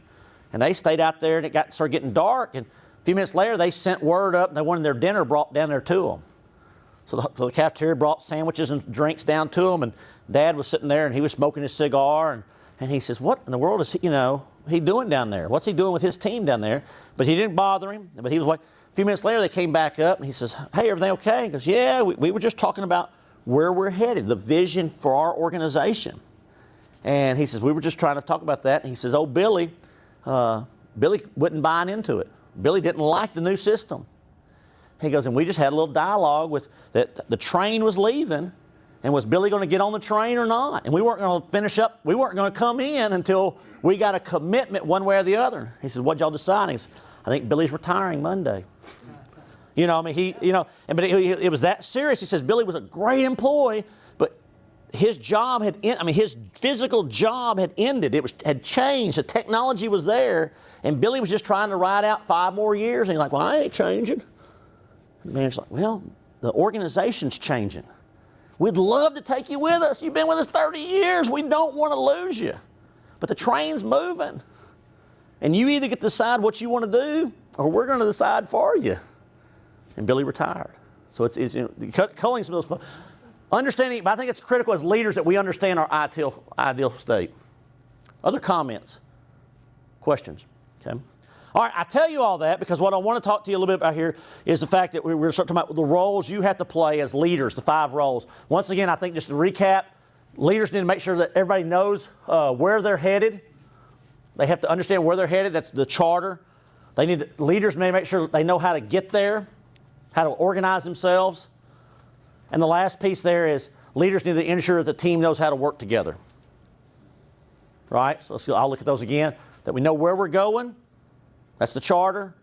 and they stayed out there, and it started getting dark, and a few minutes later, they sent word up, and they wanted their dinner brought down there to them. So the cafeteria brought sandwiches and drinks down to him, and Dad was sitting there, and he was smoking his cigar, and he says, what in the world is he doing down there? What's he doing with his team down there? But he didn't bother him. But he was like, a few minutes later, they came back up, and he says, hey, everything okay? He goes, yeah, we were just talking about where we're headed, the vision for our organization. And he says, we were just trying to talk about that. And he says, Billy wasn't buying into it. Billy didn't like the new system. He goes, and we just had a little dialogue with that the train was leaving, and was Billy going to get on the train or not? And we weren't going to finish up, we weren't going to come in until we got a commitment one way or the other. He said, what'd y'all decide? He goes, I think Billy's retiring Monday. It was that serious. He says, Billy was a great employee, but his job his physical job had ended. Had changed. The technology was there, and Billy was just trying to ride out 5 more years. And he's like, well, I ain't changing. The manager's like, well, the organization's changing. We'd love to take you with us. You've been with us 30 years. We don't want to lose you. But the train's moving. And you either get to decide what you want to do, or we're going to decide for you. And Billy retired. So it's culling some of those. Understanding, but I think it's critical as leaders that we understand our ideal state. Other comments? Questions? Okay. All right, I tell you all that because what I want to talk to you a little bit about here is the fact that we're going to start talking about the roles you have to play as leaders, the 5 roles. Once again, I think just to recap, leaders need to make sure that everybody knows where they're headed. They have to understand where they're headed. That's the charter. Leaders may make sure they know how to get there, how to organize themselves. And the last piece there is leaders need to ensure that the team knows how to work together. Right? So I'll look at those again. That we know where we're going. That's the charter.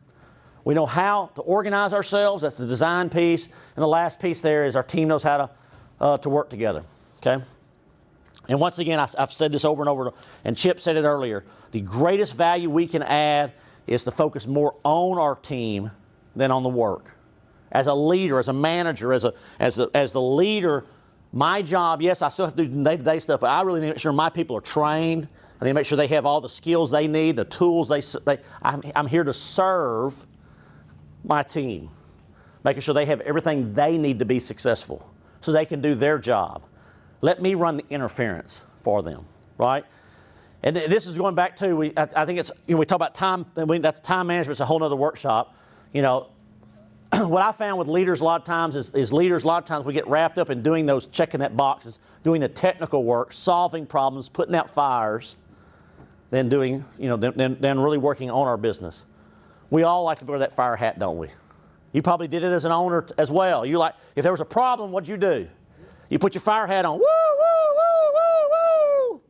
We know how to organize ourselves. That's the design piece. And the last piece there is our team knows how to work together. Okay? And once again, I've said this over and over, and Chip said it earlier. The greatest value we can add is to focus more on our team than on the work. As a leader, as a manager, as the leader, my job, yes, I still have to do day-to-day stuff, but I really need to make sure my people are trained. I need to make sure they have all the skills they need, the tools I'm here to serve my team, making sure they have everything they need to be successful so they can do their job. Let me run the interference for them, right? And this is going back to, I think it's, we talk about time, that's time management, it's a whole other workshop. What I found with leaders a lot of times is leaders, a lot of times we get wrapped up in doing those, checking that boxes, doing the technical work, solving problems, putting out fires, than doing, than really working on our business. We all like to wear that fire hat, don't we? You probably did it as an owner as well. If there was a problem, what'd you do? You put your fire hat on. Woo, woo, woo, woo, woo.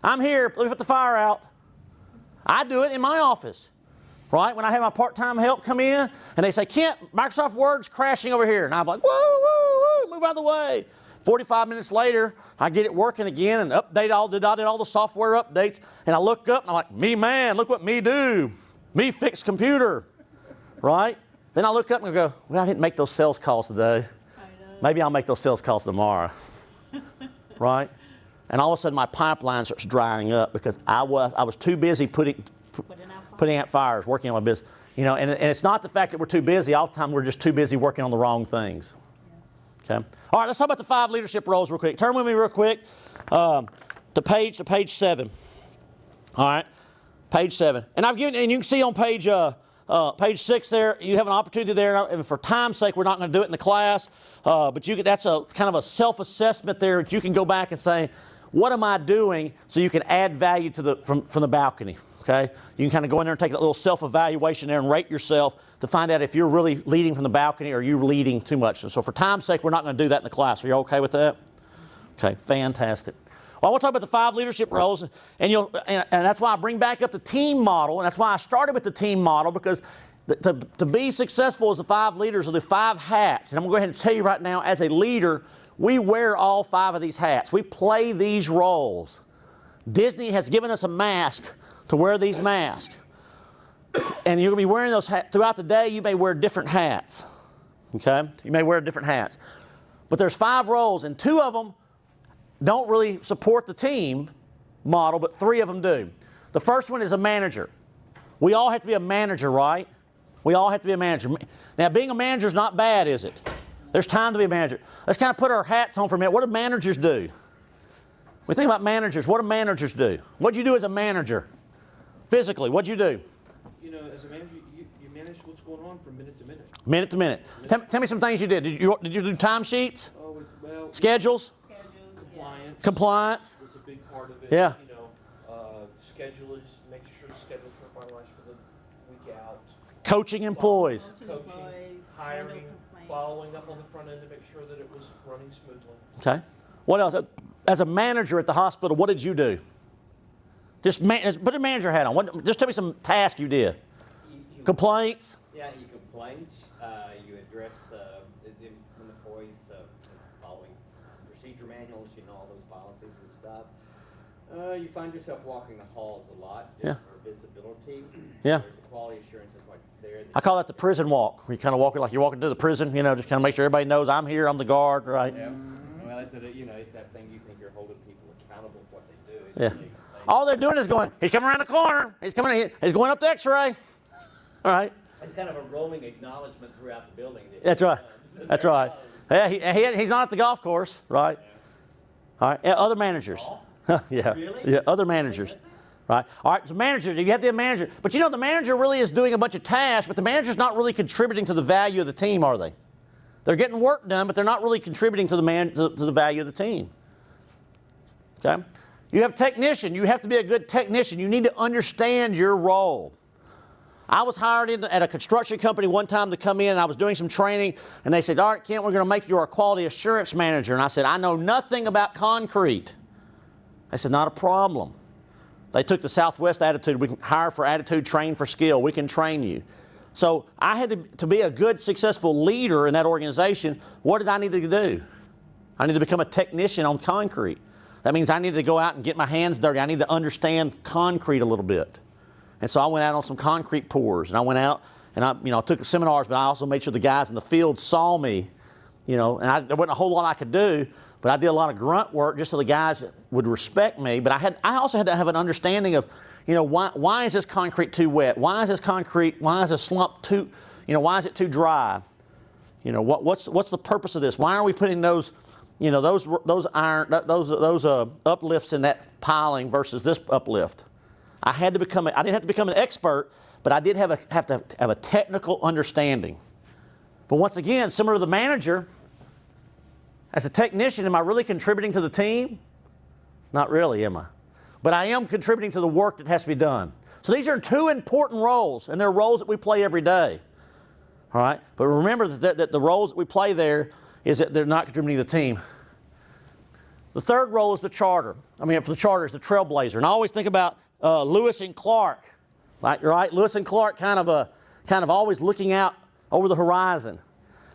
I'm here. Let me put the fire out. I do it in my office. Right? When I have my part-time help come in and they say, Kent, Microsoft Word's crashing over here. And I'm like, woo, woo, woo, move out of the way. 45 minutes later, I get it working again and did all the software updates. And I look up and I'm like, me man, look what me do. Me fix computer. Right? Then I look up and I go, well, I didn't make those sales calls today. Maybe I'll make those sales calls tomorrow. Right? And all of a sudden my pipeline starts drying up because I was too busy putting out fires, working on my business. And it's not the fact that we're too busy. All the time we're just too busy working on the wrong things. Okay. All right, let's talk about the 5 leadership roles real quick. Turn with me real quick to page 7. All right, page 7. And I've given, and you can see on page 6 there, you have an opportunity there. And for time's sake, we're not going to do it in the class. But that's a kind of a self-assessment there that you can go back and say, what am I doing? So you can add value to from the balcony. Okay? You can kind of go in there and take that little self-evaluation there and rate yourself to find out if you're really leading from the balcony or you're leading too much. So for time's sake, we're not going to do that in the class. Are you okay with that? Okay, fantastic. Well, I want to talk about the 5 leadership roles, and that's why I bring back up the team model, and that's why I started with the team model, because to be successful as the 5 leaders are the 5 hats. And I'm going to go ahead and tell you right now, as a leader, we wear all 5 of these hats. We play these roles. Disney has given us a mask to wear these masks. And you're going to be wearing those hats. Throughout the day, you may wear different hats. Okay? You may wear different hats. But there's 5 roles, and 2 of them don't really support the team model, but 3 of them do. The first one is a manager. We all have to be a manager, right? We all have to be a manager. Now, being a manager is not bad, is it? There's time to be a manager. Let's kind of put our hats on for a minute. What do managers do? We think about managers. What do managers do? What do you do as a manager? Physically, what do you do? You know, as a manager, you manage what's going on from minute to minute. Minute to minute. Tell me some things you did. Did you do timesheets? Oh, well, Schedules? Compliance? was a big part of it. Yeah. You know, schedulers, make sure the schedules are finalized for the week out. Coaching employees. Coaching, hiring, following up on the front end to make sure that it was running smoothly. Okay. What else? As a manager at the hospital, what did you do? Just put a manager hat on. Just tell me some tasks you did. Complaints? Yeah, you complain, you address the employees following procedure manuals, you know, all those policies and stuff. You find yourself walking the halls a lot just for visibility. Yeah. There's a quality assurance that's like there. I call that the prison walk. Where you kind of walk like you're walking to the prison, you know, just kind of make sure everybody knows I'm here, I'm the guard, right? Yeah. Well, it's it's that thing you think you're holding people accountable for what they do. It's Yeah. really, All they're doing is going, he's coming around the corner. He's going up the x-ray. All right. it's kind of a rolling acknowledgement throughout the building. That's right. That's right. Yeah, he's not at the golf course, right? All right. Yeah, other managers. Yeah. Really? Yeah, other managers. Right. All right. So managers, you have to be a manager. But you know, the manager really is doing a bunch of tasks, but the manager's not really contributing to the value of the team, are they? They're getting work done, but they're not really contributing to the value of the team. Okay? You have a technician. You have to be a good technician. You need to understand your role. I was hired at a construction company one time to come in, and I was doing some training, and they said, all right, Kent, we're going to make you our quality assurance manager. And I said, I know nothing about concrete. They said, not a problem. They took the Southwest attitude. We can hire for attitude, train for skill. We can train you. So I had to be a good, successful leader in that organization. What did I need to do? I need to become a technician on concrete. That means I need to go out and get my hands dirty. I need to understand concrete a little bit. And so I went out on some concrete pours, and I went out and I took seminars, but I also made sure the guys in the field saw me, and there wasn't a whole lot I could do, but I did a lot of grunt work just so the guys would respect me. But I also had to have an understanding of, why is this concrete too wet? Why is this slump too, why is it too dry? What's the purpose of this? Why are we putting those uplifts in that piling versus this uplift? I didn't have to become an expert, but I did have to have a technical understanding. But once again, similar to the manager, as a technician, am I really contributing to the team? Not really, am I? But I am contributing to the work that has to be done. So these are 2 important roles, and they're roles that we play every day. All right? But remember that the roles that we play there is that they're not contributing to the team. The third role is the charter. For the charter is the trailblazer. And I always think about Lewis and Clark, right? Lewis and Clark kind of always looking out over the horizon.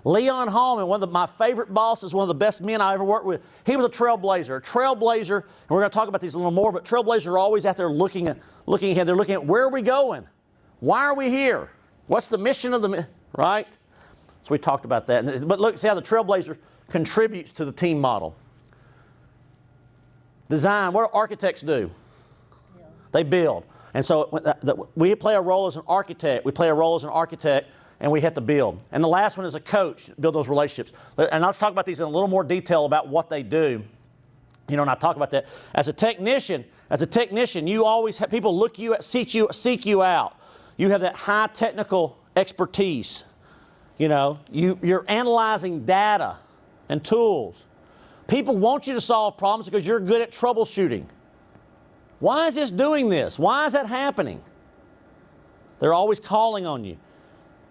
Leon Hallman, one of my favorite bosses, one of the best men I ever worked with, he was a trailblazer. A trailblazer, and we're going to talk about these a little more, but trailblazers are always out there looking ahead. They're looking at where are we going? Why are we here? What's the mission of right? So we talked about that. But look, see how the trailblazer contributes to the team model. Design, what do architects do? They build. And so we play a role as an architect. We play a role as an architect, and we have to build. And the last one is a coach, build those relationships. And I'll talk about these in a little more detail about what they do. And I talk about that. As a technician, you always have people seek you out. You have that high technical expertise. You're analyzing data and tools. People want you to solve problems because you're good at troubleshooting. Why is this doing this? Why is that happening? They're always calling on you.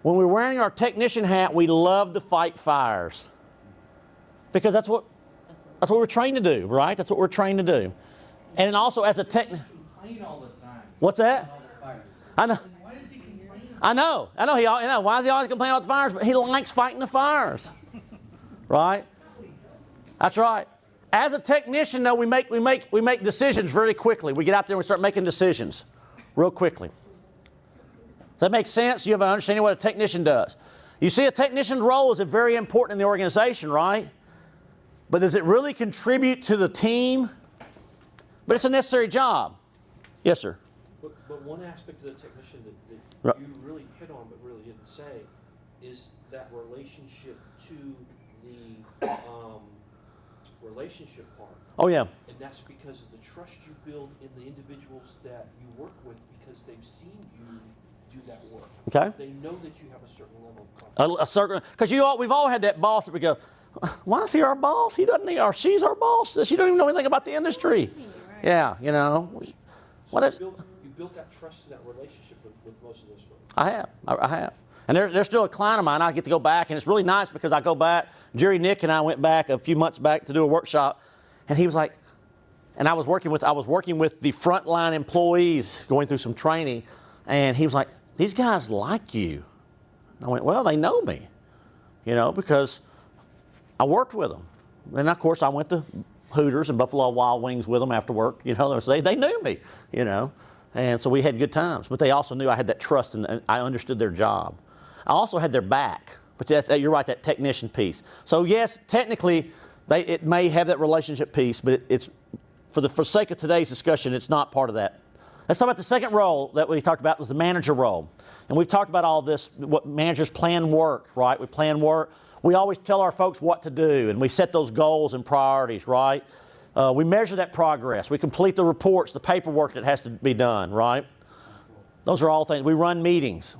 When we're wearing our technician hat, we love to fight fires. Because that's what we're trained to do, right? That's what we're trained to do. And then also as a technician. Complain all the time. What's that? I know. Why does he complain? I know. Why does he always complain about the fires? But he likes fighting the fires. Right? That's right. As a technician, though, we make decisions very quickly. We get out there and we start making decisions real quickly. Does that make sense? You have an understanding of what a technician does. You see, a technician's role is very important in the organization, right? But does it really contribute to the team? But it's a necessary job. Yes, sir. But one aspect of the technician that Right. you really hit on but really didn't say is that relationship to the relationship part. Oh, yeah. And that's because of the trust you build in the individuals that you work with because they've seen you do that work. Okay. They know that you have a certain level of confidence. A certain, because we've all had that boss that we go, why is he our boss? He doesn't, or she's our boss. She don't even know anything about the industry. Yeah, you know. So you built that trust and that relationship with most of those folks. I have. And they're still a client of mine. I get to go back, and it's really nice because I go back. Jerry, Nick, and I went back a few months back to do a workshop, and he was like, and I was working with the frontline employees going through some training, and he was like, these guys like you. And I went, well, they know me, you know, because I worked with them. And of course, I went to Hooters and Buffalo Wild Wings with them after work, you know, so they knew me, you know. And so we had good times, but they also knew I had that trust and I understood their job. I also had their back, but you're right, that technician piece. So yes, technically, it may have that relationship piece, but it's for sake of today's discussion, it's not part of that. Let's talk about the second role that we talked about was the manager role. And we've talked about all this, what managers plan work, right? We plan work. We always tell our folks what to do, and we set those goals and priorities, right? We measure that progress. We complete the reports, the paperwork that has to be done, right? Those are all things. We run meetings.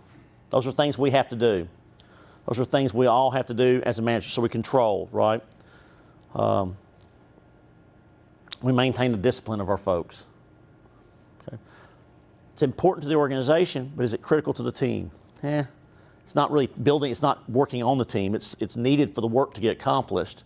Those are things we have to do. Those are things we all have to do as a manager, so we control, right? We maintain the discipline of our folks. Okay. It's important to the organization, but is it critical to the team? It's not really building, it's not working on the team. It's needed for the work to get accomplished,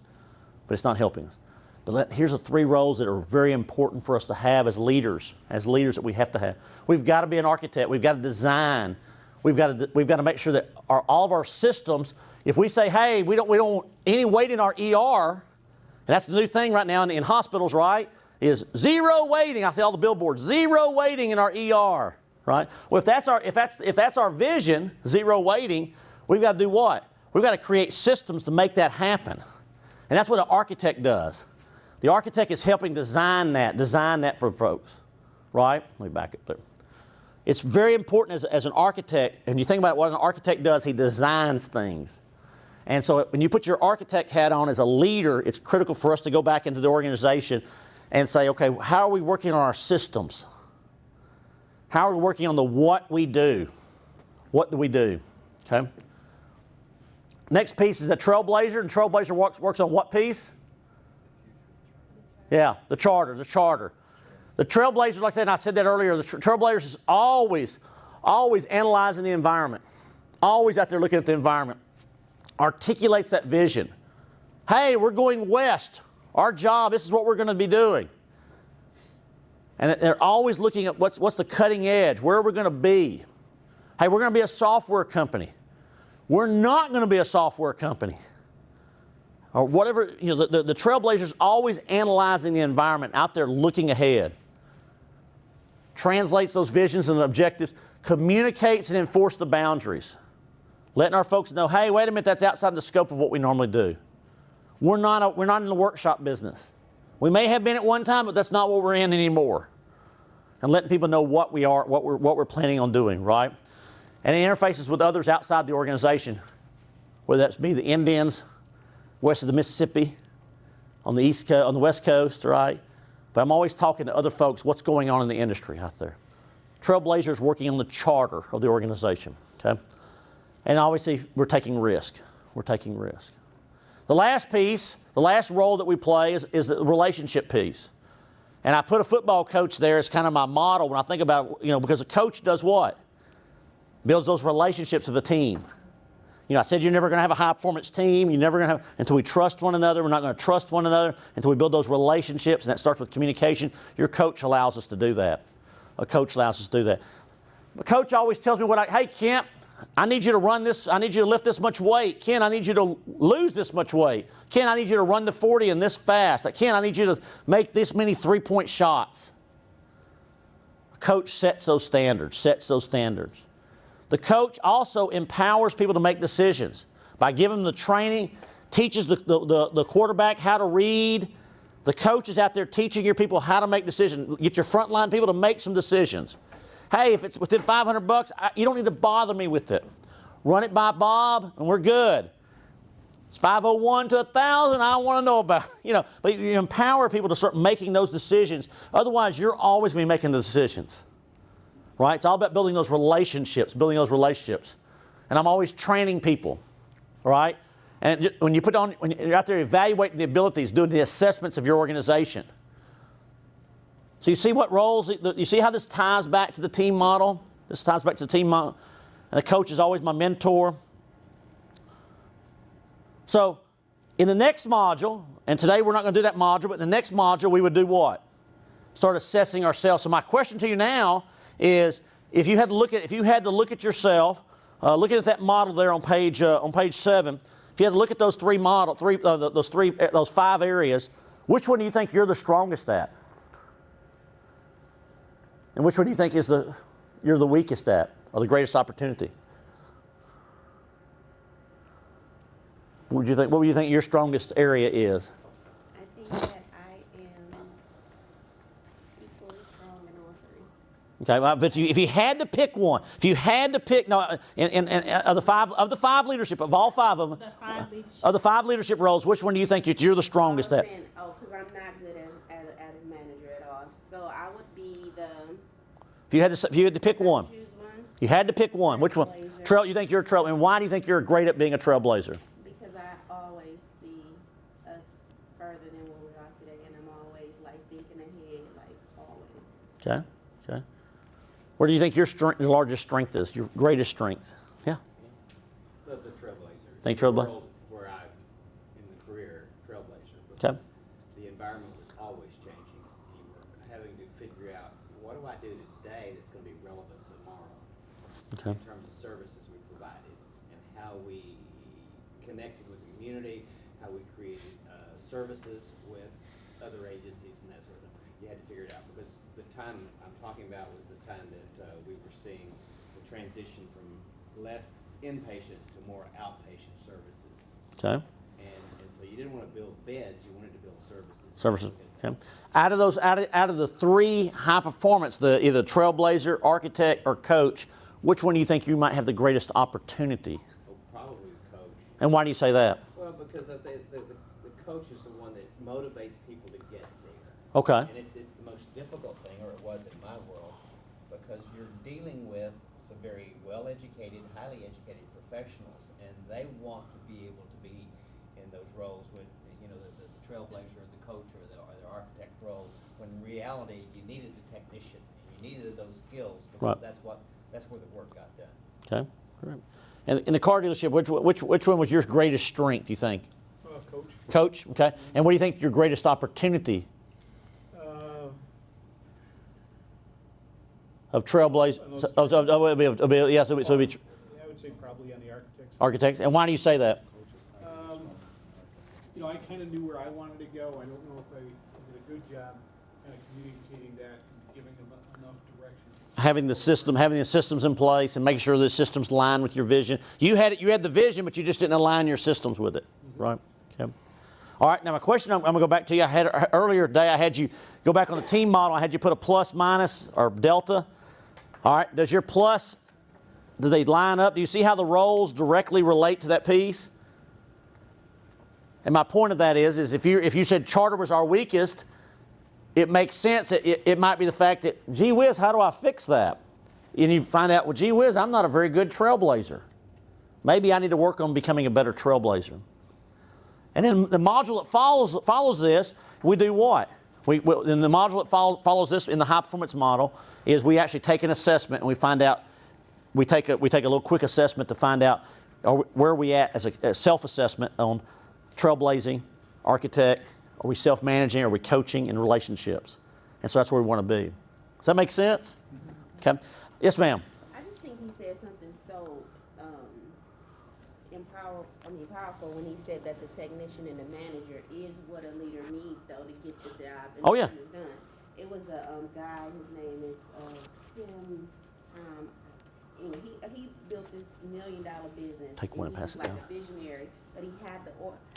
but it's not helping us. But here's the three roles that are very important for us to have as leaders that we have to have. We've got to be an architect. We've got to design. We've got to make sure that all of our systems, if we say, hey, we don't want any wait in our ER, and that's the new thing right now in hospitals, right, is zero waiting. I see all the billboards, zero waiting in our ER, right? Well, if that's our vision, zero waiting, we've got to do what? We've got to create systems to make that happen. And that's what an architect does. The architect is helping design that for folks, right? Let me back up there. It's very important as an architect, and you think about what an architect does, he designs things. And so when you put your architect hat on as a leader, it's critical for us to go back into the organization and say, okay, how are we working on our systems? How are we working on what we do? What do we do? Okay. Next piece is a trailblazer, and trailblazer works on what piece? Yeah, the charter. The trailblazers, like I said, and I said that earlier, the trailblazers is always analyzing the environment. Always out there looking at the environment. Articulates that vision. Hey, we're going west. Our job, this is what we're going to be doing. And they're always looking at what's the cutting edge, where are we going to be? Hey, we're going to be a software company. We're not going to be a software company. Or whatever, you know, the trailblazers always analyzing the environment, out there looking ahead. Translates those visions and objectives, communicates and enforces the boundaries. Letting our folks know, hey, wait a minute, that's outside the scope of what we normally do. We're not in the workshop business. We may have been at one time, but that's not what we're in anymore. And letting people know what we are, what we're planning on doing, right? And it interfaces with others outside the organization, whether that be the Indians, west of the Mississippi, on the East Coast, on the West Coast, right? But I'm always talking to other folks, what's going on in the industry out there. Trailblazers working on the charter of the organization, okay? And obviously, we're taking risk. The last piece, the last role that we play is the relationship piece. And I put a football coach there as kind of my model when I think about, you know, because a coach does what? Builds those relationships of a team. You know, I said you're never going to have a high-performance team. You're never going to have, until we trust one another. We're not going to trust one another until we build those relationships, and that starts with communication. Your coach allows us to do that. A coach allows us to do that. A coach always tells me hey, Kemp, I need you to run this, I need you to lift this much weight. Ken, I need you to lose this much weight. Ken, I need you to run the 40 in this fast. Ken, I need you to make this many 3-point shots. A coach sets those standards, The coach also empowers people to make decisions by giving them the training, teaches the quarterback how to read. The coach is out there teaching your people how to make decisions. Get your frontline people to make some decisions. Hey, if it's within $500, you don't need to bother me with it. Run it by Bob, and we're good. It's 501 to 1,000. I don't want to know about it. But you empower people to start making those decisions. Otherwise, you're always going to be making the decisions, right? It's all about building those relationships. And I'm always training people, right? And when you're out there evaluating the abilities, doing the assessments of your organization. So you see what roles, you see how this ties back to the team model? This ties back to the team model. And the coach is always my mentor. So in the next module, and today we're not going to do that module, but in the next module we would do what? Start assessing ourselves. So my question to you now is, if you had to look at yourself, looking at that model there on page 7, if you had to look at those those 5 areas, which one do you think you're the strongest at? And which one do you think you're the weakest at, or the greatest opportunity? What would you think your strongest area is? I think that I am equally strong in all 3. Okay, well, but if you had to pick one, of the 5 leadership, of all 5 of them, of the 5 leadership roles, which one do you think you're the strongest at? Because I'm not good as a manager at all. So I would be the. If you had to pick one, Choose one. you had to pick one. Which one? You think you're a trail, and why do you think you're great at being a trailblazer? Because I always see us further than where we are today, and I'm always thinking ahead, always. Okay. Where do you think your largest strength is? Your greatest strength? Yeah. The trailblazer. Think trailblazer? The world where I, in the career, trailblazer. Okay. The environment was always changing. You were having to figure out, what do I do today that's going to be relevant tomorrow? Okay. In terms of services we provided and how we connected with the community, how we created services with other agencies and that sort of thing. You had to figure it out, because the time I'm talking about was the time that we were seeing the transition from less inpatient to more outpatient services. Okay. And so you didn't want to build beds, you wanted to build services. Okay. Out of the 3 high performance, either trailblazer, architect, or coach, which one do you think you might have the greatest opportunity? Oh, probably coach. And why do you say that? Well, because the coach is the one that motivates people to get there. Okay. And it's the most difficult thing, or it was in my world, because you're dealing with some very well-educated, highly educated professionals, and they want to be able to be in those roles with, the trailblazer, or the coach, or the architect role, when in reality you needed the technician, and you needed those skills, because Right. that's where the work got done. Okay. Great. And in the car dealership, which one was your greatest strength, you think? Coach. Coach, okay. And what do you think your greatest opportunity of trailblazer? Yes, so it'd be I would say probably on the architects. architects. And why do you say that? I kind of knew where I wanted to go. I don't know if I did a good job kind of communicating that and giving them enough direction. Having the systems in place and making sure the systems align with your vision. You had the vision, but you just didn't align your systems with it, right? Okay. All right. Now my question, I'm going to go back to you. I had earlier today. I had you go back on the team model. I had you put a plus, minus, or delta. All right. Does your plus? Do they line up? Do you see how the roles directly relate to that piece? And my point of that is if you said charter was our weakest, it makes sense. It might be the fact that, gee whiz, how do I fix that? And you find out, well, gee whiz, I'm not a very good trailblazer. Maybe I need to work on becoming a better trailblazer. And then the module that follows this, we do what? In the module that follows this in the high performance model is we actually take an assessment, and we find out, we take a little quick assessment to find out where are we at as a self-assessment on trailblazing, architect. Are we self-managing? Are we coaching in relationships? And so that's where we want to be. Does that make sense? Okay. Yes, ma'am. I just think he said something so powerful when he said that the technician and the manager is what a leader needs though to get the job and Oh, yeah. the business done. It was a guy, his name is Tim Tom. You know, he built this $1 million business. Take one and he pass was it like down. a visionary, but he had to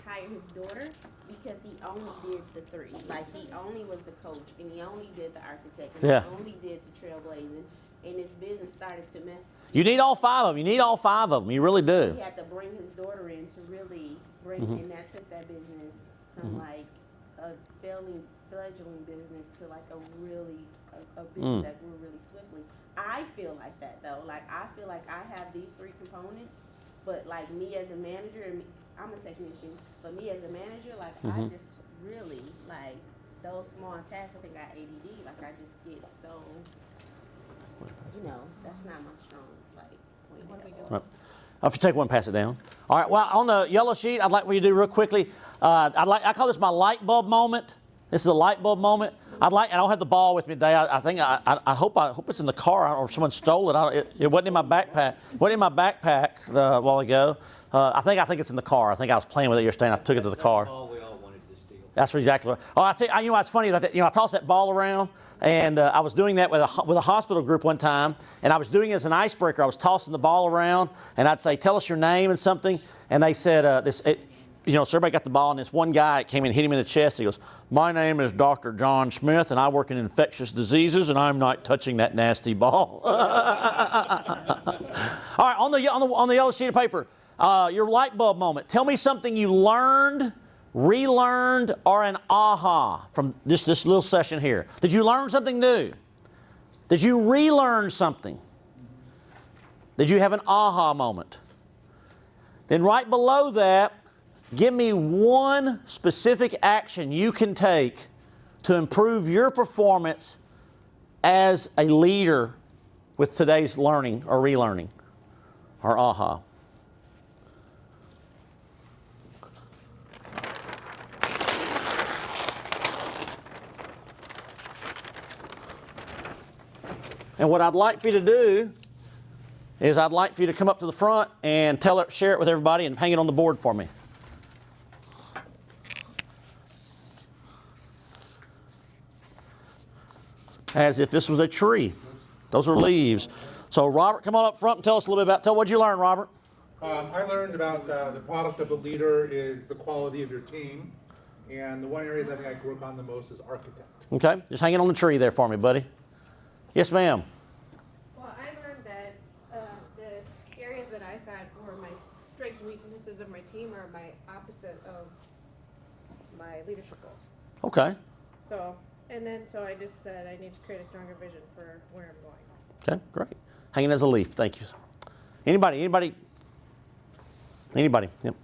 hire his daughter because he only did the three. Like he only was the coach and he only did the architect and Yeah. he only did the trailblazing. And his business started to mess. You need all 5 of them. You need all 5 of them. You really do. He had to bring his daughter in to really bring, Mhm. and that took that business from like a fledgling business to like a really a business that grew really swiftly. I feel like that though. Like I feel like I have these 3 components, but like me as a manager, and I'm a technician, but me as a manager, like I just really like those small tasks. I think I ADD. Like I just get so. You know, that's not my strong point. What are we doing? Right. If you take one, pass it down. All right. Well, on the yellow sheet, I'd like for you to do real quickly. I call this my light bulb moment. This is a light bulb moment. I don't have the ball with me today. I hope it's in the car or someone stole it. It wasn't in my backpack. It wasn't in my backpack a while ago. I think it's in the car. I think I was playing with it yesterday and I took it to the car. All we all wanted to steal. That's exactly right. Oh, I tell you, you know what's funny about that? You know, I tossed that ball around, and I was doing that with a hospital group one time, and I was doing it as an icebreaker. I was tossing the ball around, and I'd say, "Tell us your name and something," and they said, so everybody got the ball, and this one guy came in, hit him in the chest. He goes, "My name is Dr. John Smith, and I work in infectious diseases, and I'm not touching that nasty ball." All right, on the yellow sheet of paper, your light bulb moment. Tell me something you learned, relearned, or an aha from this little session here. Did you learn something new? Did you relearn something? Did you have an aha moment? Then right below that, give me one specific action you can take to improve your performance as a leader with today's learning or relearning or aha. And what I'd like for you to do is I'd like for you to come up to the front and share it with everybody and hang it on the board for me. As if this was a tree. Those are leaves. So Robert, come on up front and tell us a little bit about, what'd you learn, Robert? I learned about the product of a leader is the quality of your team. And the one area that I work on the most is architect. Okay, just hang it on the tree there for me, buddy. Yes, ma'am. Well, I learned that the areas that I thought were my strengths and weaknesses of my team are my opposite of my leadership goals. Okay. So I just said I need to create a stronger vision for where I'm going. Okay, great. Hanging as a leaf. Thank you. Anybody? Yep.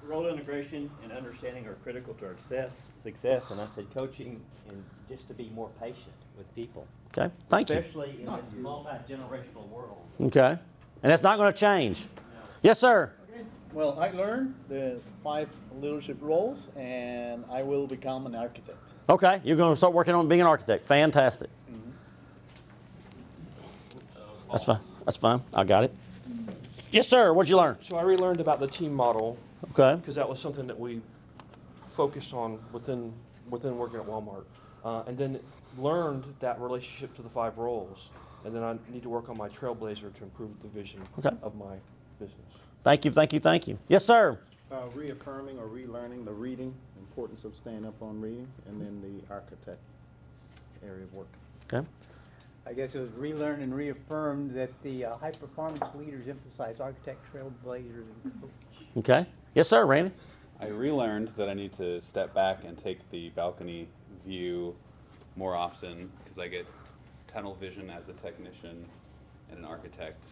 Role integration and understanding are critical to our success, and I said coaching and just to be more patient with people. Okay, thank you. Especially in this multi-generational world. Okay. And that's not going to change. Yes, sir. Well, I learned the 5 leadership roles, and I will become an architect. Okay, you're going to start working on being an architect. Fantastic. That's fine. That's fine. I got it. Yes, sir. What'd you learn? So I relearned about the team model. Okay. Because that was something that we focused on within working at Walmart. And then learned that relationship to the 5 roles. And then I need to work on my trailblazer to improve the vision of my business. Thank you. Yes, sir. Reaffirming or relearning the reading, importance of staying up on reading, and then the architect area of work. Okay. I guess it was relearned and reaffirmed that the high-performance leaders emphasize architect, trailblazers, and coach. Okay. Yes, sir, Randy. I relearned that I need to step back and take the balcony view more often because I get tunnel vision as a technician and an architect.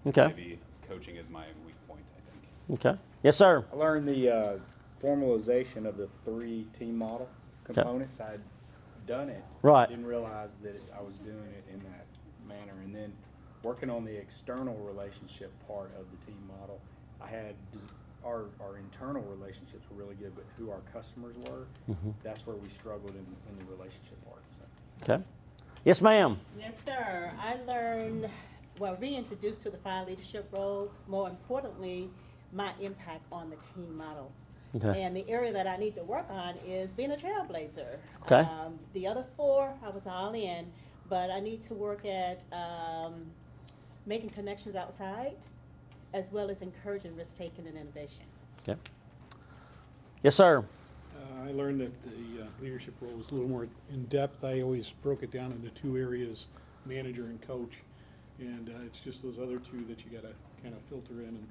Okay. Maybe coaching is my weak point, I think. Okay. Yes, sir. I learned the formalization of the 3 team model components. I'd done it. Right. Didn't realize that I was doing it in that manner. And then working on the external relationship part of the team model, I had our internal relationships were really good, but who our customers were, that's where we struggled in the relationship part. So. Okay. Yes, ma'am. Yes, sir. I learned reintroduced to the 5 leadership roles. More importantly, my impact on the team model. Okay. And the area that I need to work on is being a trailblazer. Okay. The other 4, I was all in, but I need to work at making connections outside, as well as encouraging risk-taking and innovation. Okay. Yes, sir. I learned that the leadership role was a little more in-depth. I always broke it down into 2 areas, manager and coach. And it's just those other 2 that you gotta kind of filter in and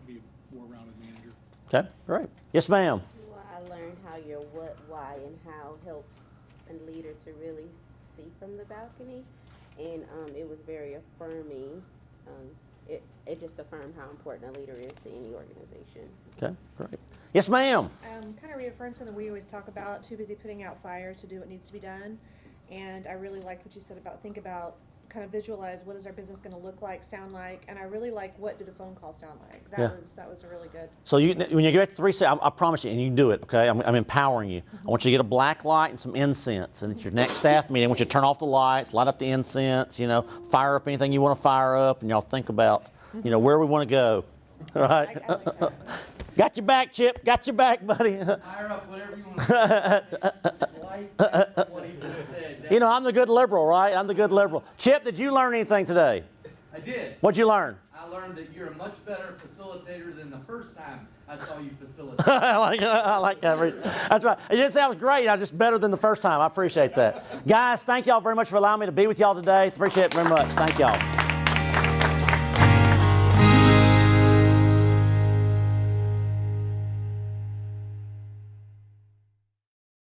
be a more rounded manager. Okay, great. Yes, ma'am. Well, I learned how your what, why, and how helps a leader to really see from the balcony, and it was very affirming. It just affirmed how important a leader is to any organization. Okay, great. Yes, ma'am. Kind of reaffirmed something we always talk about, too busy putting out fire to do what needs to be done. And I really liked what you said about think about, kind of visualize what is our business going to look like, sound like, and I really like what do the phone calls sound like. That was a really good. So when you get to 3 seconds, I promise you, and you can do it, okay? I'm empowering you. I want you to get a black light and some incense, and at your next staff meeting, I want you to turn off the lights, light up the incense, fire up anything you want to fire up, and y'all think about, where we want to go. All right? I like that. Got your back, Chip. Got your back, buddy. Fire up whatever you want to say. Slight back what he just said. I'm the good liberal, right? I'm the good liberal. Chip, did you learn anything today? I did. What'd you learn? I learned that you're a much better facilitator than the first time I saw you facilitate. I like that. That's right. You didn't say I was great. I was just better than the first time. I appreciate that. Guys, thank y'all very much for allowing me to be with y'all today. Appreciate it very much. Thank y'all.